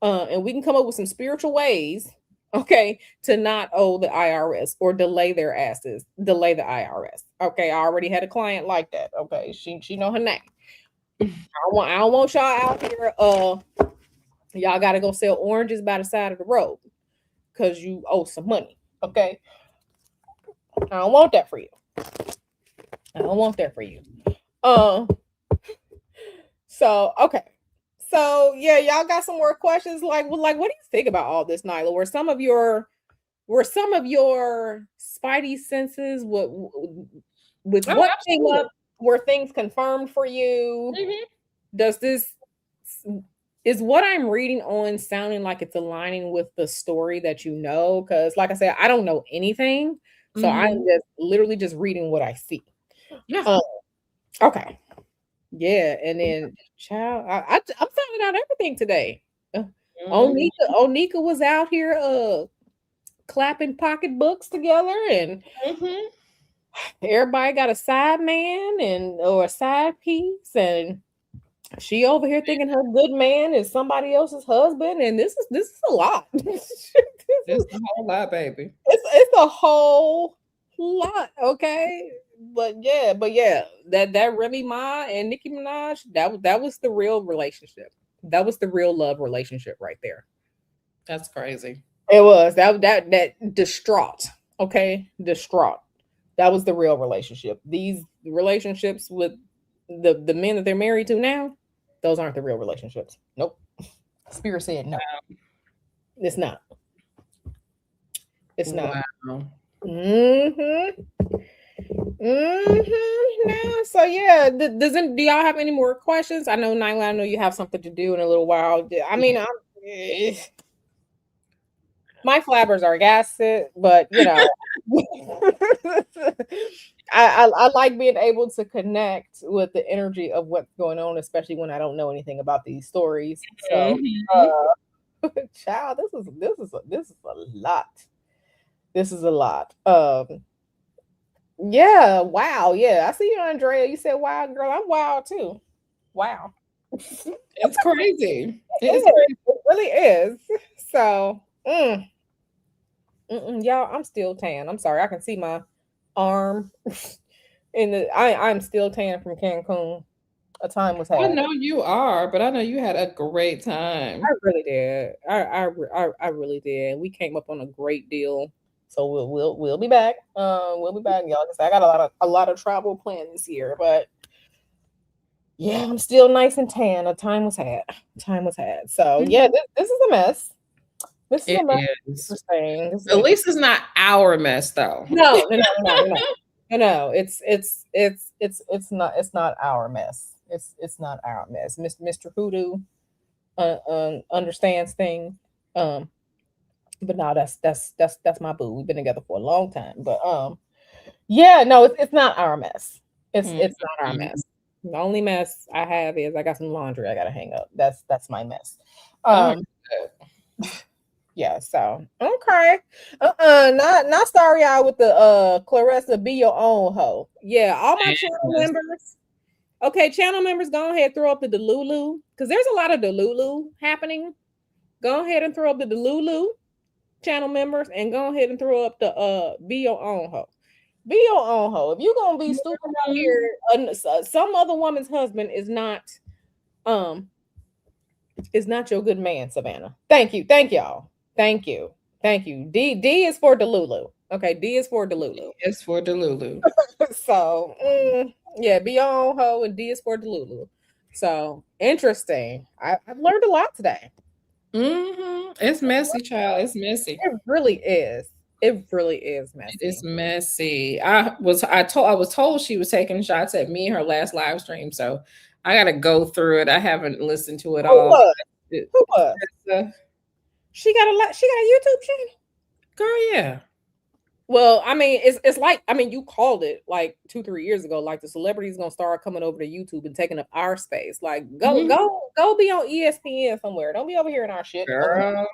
and we can come up with some spiritual ways, okay, to not owe the IRS or delay the IRS. Okay, I already had a client like that. Okay, she know her name. I don't want y'all out here. Y'all got to go sell oranges by the side of the road because you owe some money, okay? I don't want that for you. I don't want that for you. So okay. So yeah, y'all got some more questions. Like what do you think about all this, Nyla? Were some of your spidey senses with what came up? Were things confirmed for you? Does this is what I'm reading on sounding like it's aligning with the story that you know? Because, like I said, I don't know anything, so I'm just literally just reading what I see. Yeah. Okay. Yeah, and then child, I'm finding out everything today. Onika was out here clapping pocketbooks together, and everybody got a side man or a side piece, and she over here thinking her good man is somebody else's husband, and this is a lot. It's a whole lot, baby. It's a whole lot, okay. But yeah, that Remy Ma and Nicki Minaj, that was the real relationship. That was the real love relationship right there. That's crazy. It was that distraught, okay, distraught. That was the real relationship. These relationships with the men that they're married to now, those aren't the real relationships. Nope. Spirit said no. It's not. It's not. Wow. No. So yeah, do y'all have any more questions? I know Nyla, I know you have something to do in a little while. I mean, My flabbers are gassed, but I like being able to connect with the energy of what's going on, especially when I don't know anything about these stories. So, Mhm. child, this is a lot. This is a lot. Yeah, wow, yeah. I see you, Andrea. You said wow, girl. I'm wild too. Wow. It's crazy. It It's is. crazy. It really is. So, y'all, I'm still tan. I'm sorry. I can see my arm I'm still tan from Cancun. A time was I had. know you are, but I know you had a great I time. really did. I really did. We came up on a great deal. So we'll be back. We'll be back, y'all. 'Cause I got a lot of travel planned this year, but yeah, I'm still nice and tan. A time was had. Time was had. So Mhm. yeah, this is a mess. This is a It mess. is. Interesting. This is At interesting. least it's not our mess, though. No, no, no, no, no, no. No, no, it's not our mess. It's not our mess. Mr. Hoodoo understands things. Um, but no, that's my boo. We've been together for a long time. But yeah, no, it's not our mess. It's not our Mhm. mess. The only mess I have is I got some laundry I gotta hang up. That's my mess. Oh, Um, yeah, so okay. Not starry eyed with the Claressa be your own hoe. Yeah, all my channel goodness. members. Okay, channel members, go ahead throw up the Delulu. Because there's a lot of Delulu happening. Go ahead and throw up the Delulu channel members and go ahead and throw up the be your own hoe. Be your own hoe. If you're gonna be stupid out Mhm. here, some other woman's husband um is not your good man, Savannah. Thank you. Thank y'all. Thank you. Thank you. D is for Delulu. Okay, D is for Delulu. It's for Delulu. So yeah, be your own hoe and D is for Delulu. So interesting. I've learned a lot today. It's messy, child. It's messy. It really is. It really is It is messy. messy. I was told she was taking shots at me in her last live stream, so I gotta go through it. I haven't listened to it Who all. was? It, Who was? uh, She got a YouTube channel. girl, yeah. Well, I mean, it's like you called it like 2-3 years ago. Like the celebrities gonna start coming over to YouTube and taking up our space. Like Mhm. go be on ESPN somewhere. Don't be over here in our shit. Girl,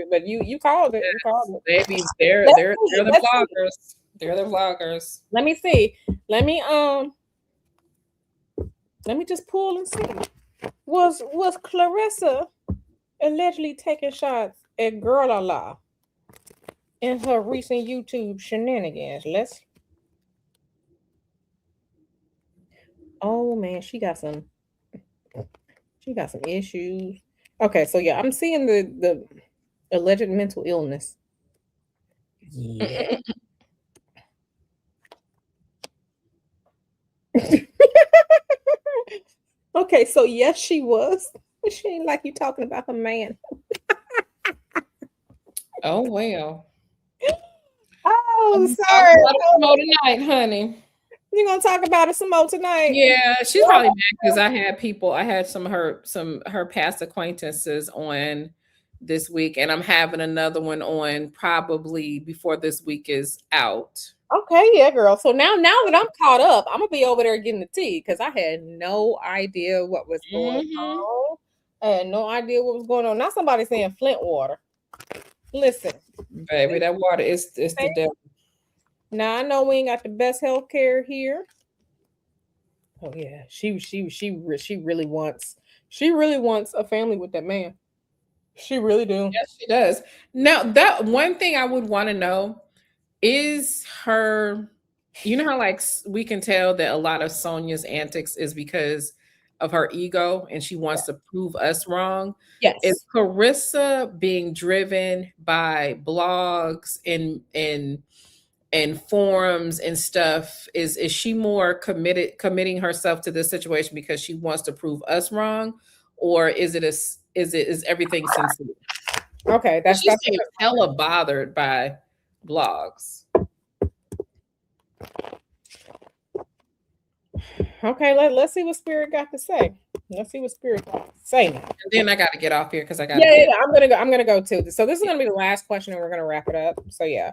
But you called it. You called it. baby, they're Let's they're see. they're the Let's see. vloggers. They're the vloggers. Let me see. Let me let me just pull and see. Was Clarissa allegedly taking shots at Girl La in her recent YouTube shenanigans? Oh man, she got some issues. Okay, so yeah, I'm seeing the alleged mental illness. Yeah. Okay, so yes, she was. She ain't like you talking about her man. Oh well. Oh, I'm talk sorry. about it some more tonight, honey. You gonna talk about it some more tonight? Yeah, she's probably mad because I had some her past acquaintances on this week, and I'm having another one on probably before this week is out. Okay, yeah, girl. So now that I'm caught up, I'm gonna be over there getting the tea because I had no idea what was going Hmm. on. I had no idea what was going on. Now somebody saying Flint water. Listen, Baby, that water is the devil. now I know we ain't got the best health care here. Oh yeah, she really wants a family with that man. She really do. Yes, she does. Now, that one thing I would want to know is her. You know how we can tell that a lot of Sonia's antics is because of her ego and she wants to prove us wrong. Is Yes. Carissa being driven by blogs and forums and stuff? Is she more committing herself to this situation because she wants to prove us wrong, or is everything sincere? Okay, But that's she that's seems hella bothered by blogs. okay. Let's see what Spirit got to say. Let's see what spirit say now. And then I got to get off here because I got to Yeah, yeah, get. yeah, I'm gonna go. I'm gonna go too. So this is gonna be the last question, and we're gonna wrap it up. So yeah.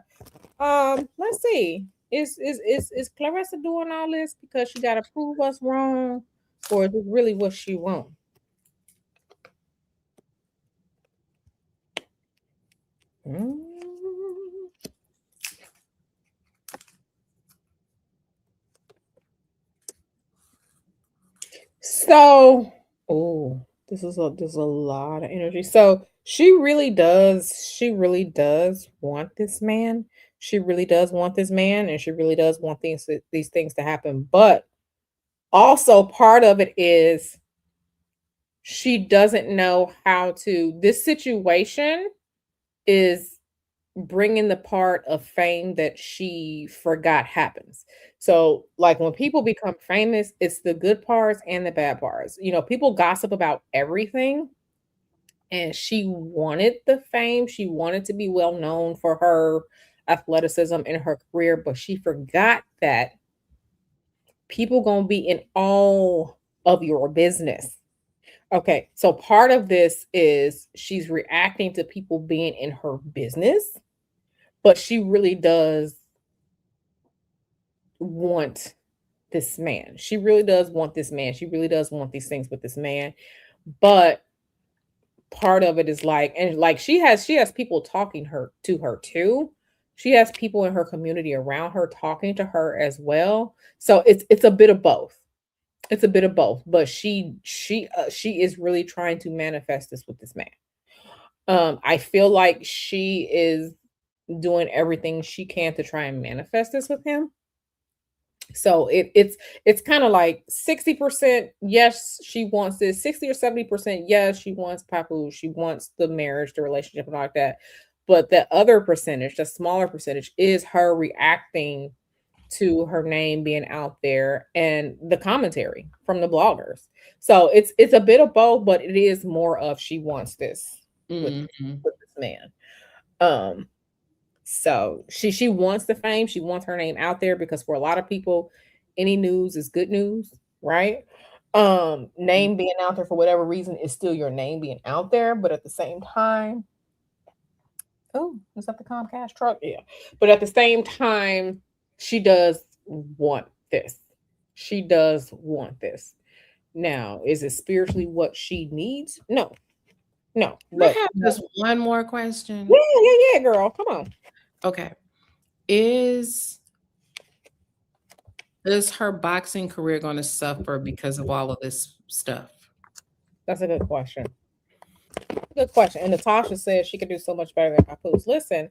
Let's see. Is Claressa doing all this because she gotta prove us wrong, or is it really what she wants? Mm. So, oh, this is a lot of energy. So she really does want this man. She really does want this man, and she really does want these things to happen. But also, part of it is she doesn't know how to. This situation is bringing the part of fame that she forgot happens. So, like when people become famous, it's the good parts and the bad parts. People gossip about everything, and she wanted the fame. She wanted to be well known for her athleticism in her career, but she forgot that people gonna be in all of your business. Okay, so part of this is she's reacting to people being in her business, but she really does want this man. She really does want this man. She really does want these things with this man. But part of it is like, and like she has people talking her to her too. She has people in her community around her talking to her as well. So it's a bit of both. It's a bit of both, but she is really trying to manifest this with this man. I feel like she is doing everything she can to try and manifest this with him. So it's kind of like 60% yes, she wants this, 60 or 70% yes, she wants Papoose, she wants the marriage, the relationship, and all like that. But the other percentage, the smaller percentage, is her reacting to her name being out there and the commentary from the bloggers. So it's a bit of both, but it is more of she wants this with Mhm. with this man. Um so she wants the fame, she wants her name out there because for a lot of people, any news is good news, right? Name being out there for whatever reason is still your name being out there, but at the same time, oh, is that the Comcast truck? Yeah. But at the same time, she does want this. She does want this. Now, is it spiritually what she needs? No, no. I But have just one more question. yeah, yeah, yeah, girl. Come on. Okay. Is is her boxing career going to suffer because of all of this stuff? That's a good question. Good question. And Natasha says she could do so much better than Papoose. Listen,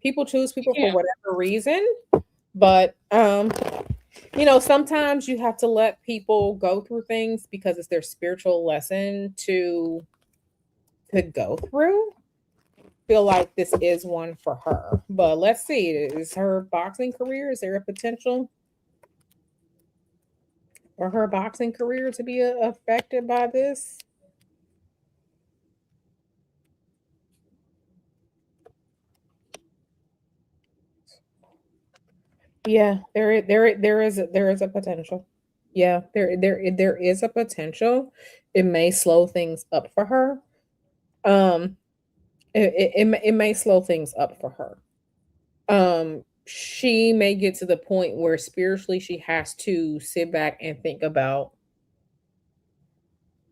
people choose people for Yeah. whatever reason, but sometimes you have to let people go through things because it's their spiritual lesson to go through. Feel like this is one for her. But let's see. Is her boxing career, is there a potential for her boxing career to be affected by this? Yeah, there is a potential. Yeah, there is a potential. It may slow things up for her. Um, it may slow things up for her. She may get to the point where spiritually she has to sit back and think about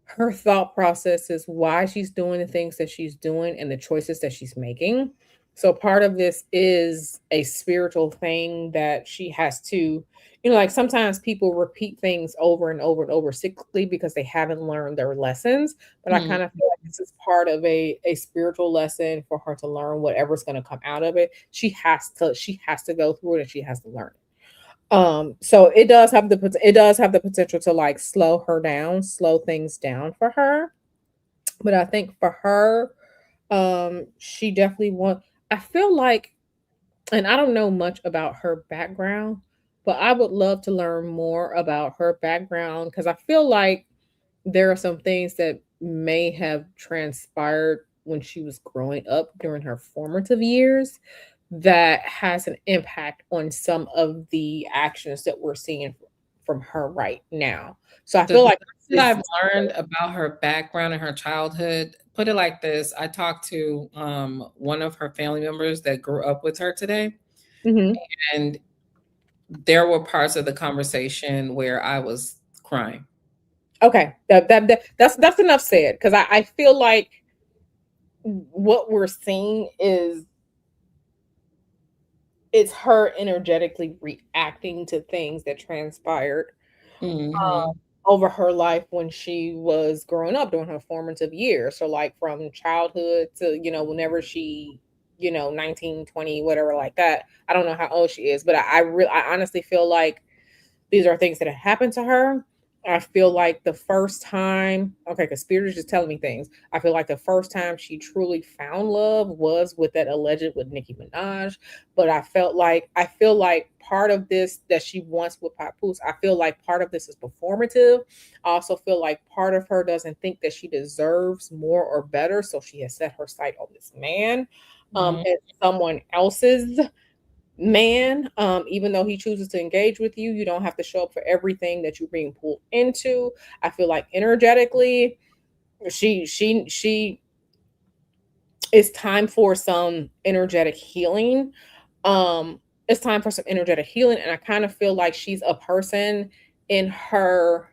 her thought process is why she's doing the things that she's doing and the choices that she's making. So part of this is a spiritual thing that she has to, like sometimes people repeat things over and over and over cyclically because they haven't learned their lessons. But I Mm. kind of feel like this is part of a spiritual lesson for her to learn whatever's going to come out of it. She has to go through it and she has to learn it. So it does have the potential to like slow her down, slow things down for her. But I think for her, she definitely want. I feel like, and I don't know much about her background, but I would love to learn more about her background because I feel like there are some things that may have transpired when she was growing up during her formative years that has an impact on some of the actions that we're seeing from her right now. So I So feel does like that that this. I've learned about her background and her childhood, put it like this. I talked to one of her family members that grew up with her today, Mhm. and there were parts of the conversation where I was crying. Okay, that's enough said because I feel like what we're seeing is it's her energetically reacting to things that transpired Hmm. over her life when she was growing up during her formative years. So like from childhood to, whenever she, 19, 20, whatever like that. I don't know how old she is, but I honestly feel like these are things that have happened to her. I feel like the first time, okay, because Spirit is just telling me things. I feel like the first time she truly found love was with that alleged with Nicki Minaj. But I feel like part of this that she wants with Papoose, I feel like part of this is performative. I also feel like part of her doesn't think that she deserves more or better. So she has set her sight on this man, Hmm. as someone else's man. Even though he chooses to engage with you, you don't have to show up for everything that you're being pulled into. I feel like energetically she it's time for some energetic healing. It's time for some energetic healing, and I kind of feel like she's a person in her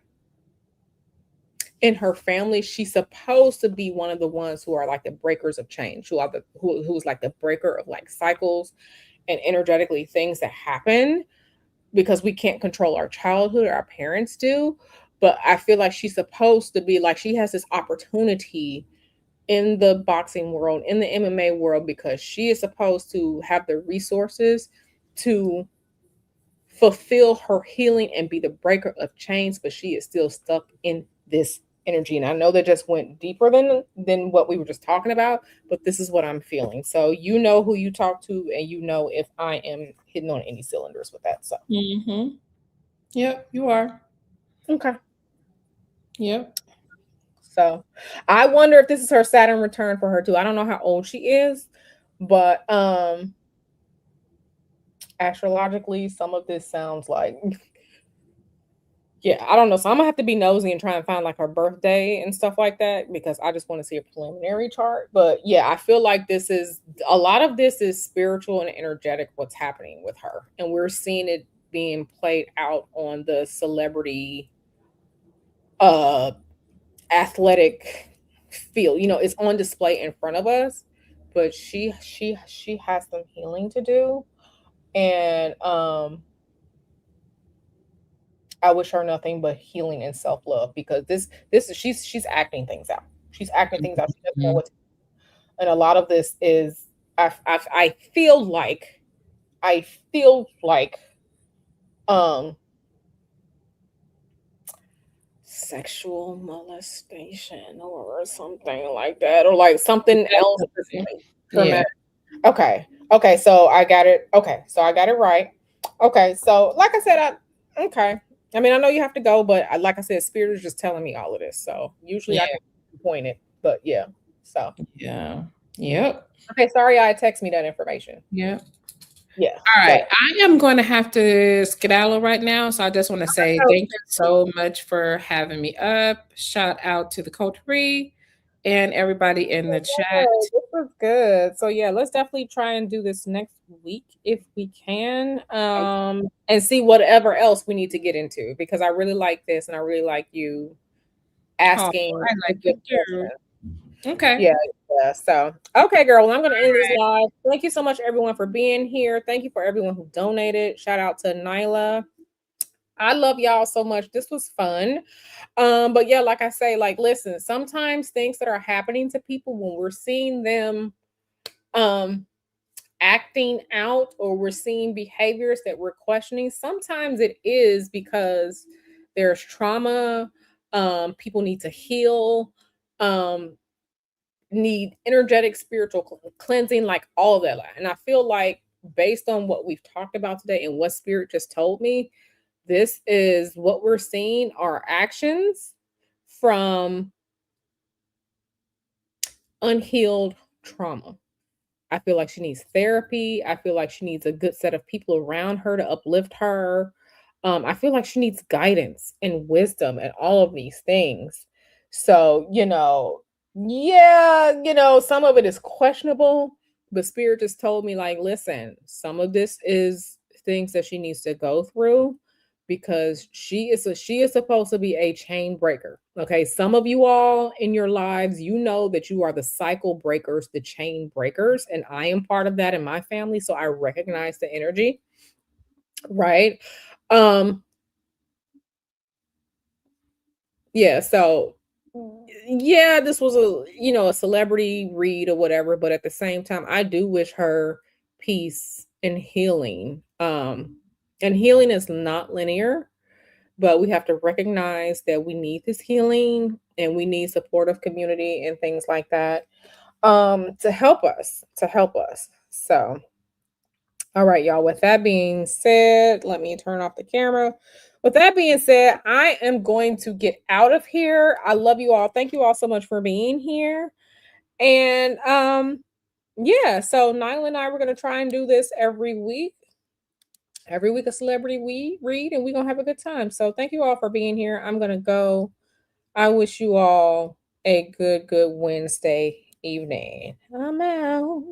family. She's supposed to be one of the ones who are like the breakers of change, who's like the breaker of like cycles and energetically things that happen, because we can't control our childhood, our parents do. But I feel like she's supposed to be like, she has this opportunity in the boxing world, in the MMA world, because she is supposed to have the resources to fulfill her healing and be the breaker of chains, but she is still stuck in this energy. And I know that just went deeper than what we were just talking about, but this is what I'm feeling. So you know who you talk to, and you know if I am hitting on any cylinders with that. So Hmm. Yep, you are. okay. Yep. So I wonder if this is her Saturn return for her too. I don't know how old she is, but astrologically, some of this sounds like yeah, I don't know. So I'm gonna have to be nosy and try and find like her birthday and stuff like that because I just want to see a preliminary chart. But yeah, I feel like this is a lot of this is spiritual and energetic what's happening with her. And we're seeing it being played out on the celebrity uh athletic field. It's on display in front of us, but she has some healing to do. And I wish her nothing but healing and self-love because this is she's acting things out. She's acting things out. She doesn't know Mhm. what to, and a lot of this is I I feel like um sexual molestation or something like that, or like something else Definitely. Yeah. traumatic. Okay. Okay, so I got it. Okay, so I got it right. Okay, so like I said, okay. I mean, I know you have to go, but like I said, spirit is just telling me all of this. So usually I Yeah. can point it, but yeah. So Yeah. Yep. okay, sorry, I text me that information. Yep. Yeah. All So right. I am going to have to skedaddle right now. So I just want to say thank you so much for having me up. Shout out to the coterie and everybody in the chat. this was good. So yeah, let's definitely try and do this next week if we can. And see whatever else we need to get into because I really like this and I really like you Oh, asking I the like good it too. questions. Okay. Yeah, yeah. So, okay, girl. Well, I'm going to end this live. Thank you so much, everyone, for being here. Thank you for everyone who donated. Shout out to Nyla. I love y'all so much. This was fun. But yeah, like I say, like, listen, sometimes things that are happening to people when we're seeing them um acting out or we're seeing behaviors that we're questioning, sometimes it is because there's trauma. People need to heal. Um, need energetic spiritual cleansing, like all of that. And I feel like based on what we've talked about today and what spirit just told me, this is what we're seeing are actions from unhealed trauma. I feel like she needs therapy. I feel like she needs a good set of people around her to uplift her. I feel like she needs guidance and wisdom and all of these things. So, yeah, some of it is questionable, but spirit just told me, like, listen, some of this is things that she needs to go through because she is supposed to be a chain breaker. Okay. Some of you all in your lives, you know that you are the cycle breakers, the chain breakers, and I am part of that in my family. So I recognize the energy, right? Um, yeah, so yeah, this was a celebrity read or whatever, but at the same time, I do wish her peace and healing. And healing is not linear, but we have to recognize that we need this healing and we need supportive community and things like that to help us. So all right, y'all. With that being said, let me turn off the camera. With that being said, I am going to get out of here. I love you all. Thank you all so much for being here. And yeah, so Nyla and I were gonna try and do this every week. Every week a celebrity we read and we're gonna have a good time. So thank you all for being here. I'm gonna go. I wish you all a good Wednesday evening. I'm out.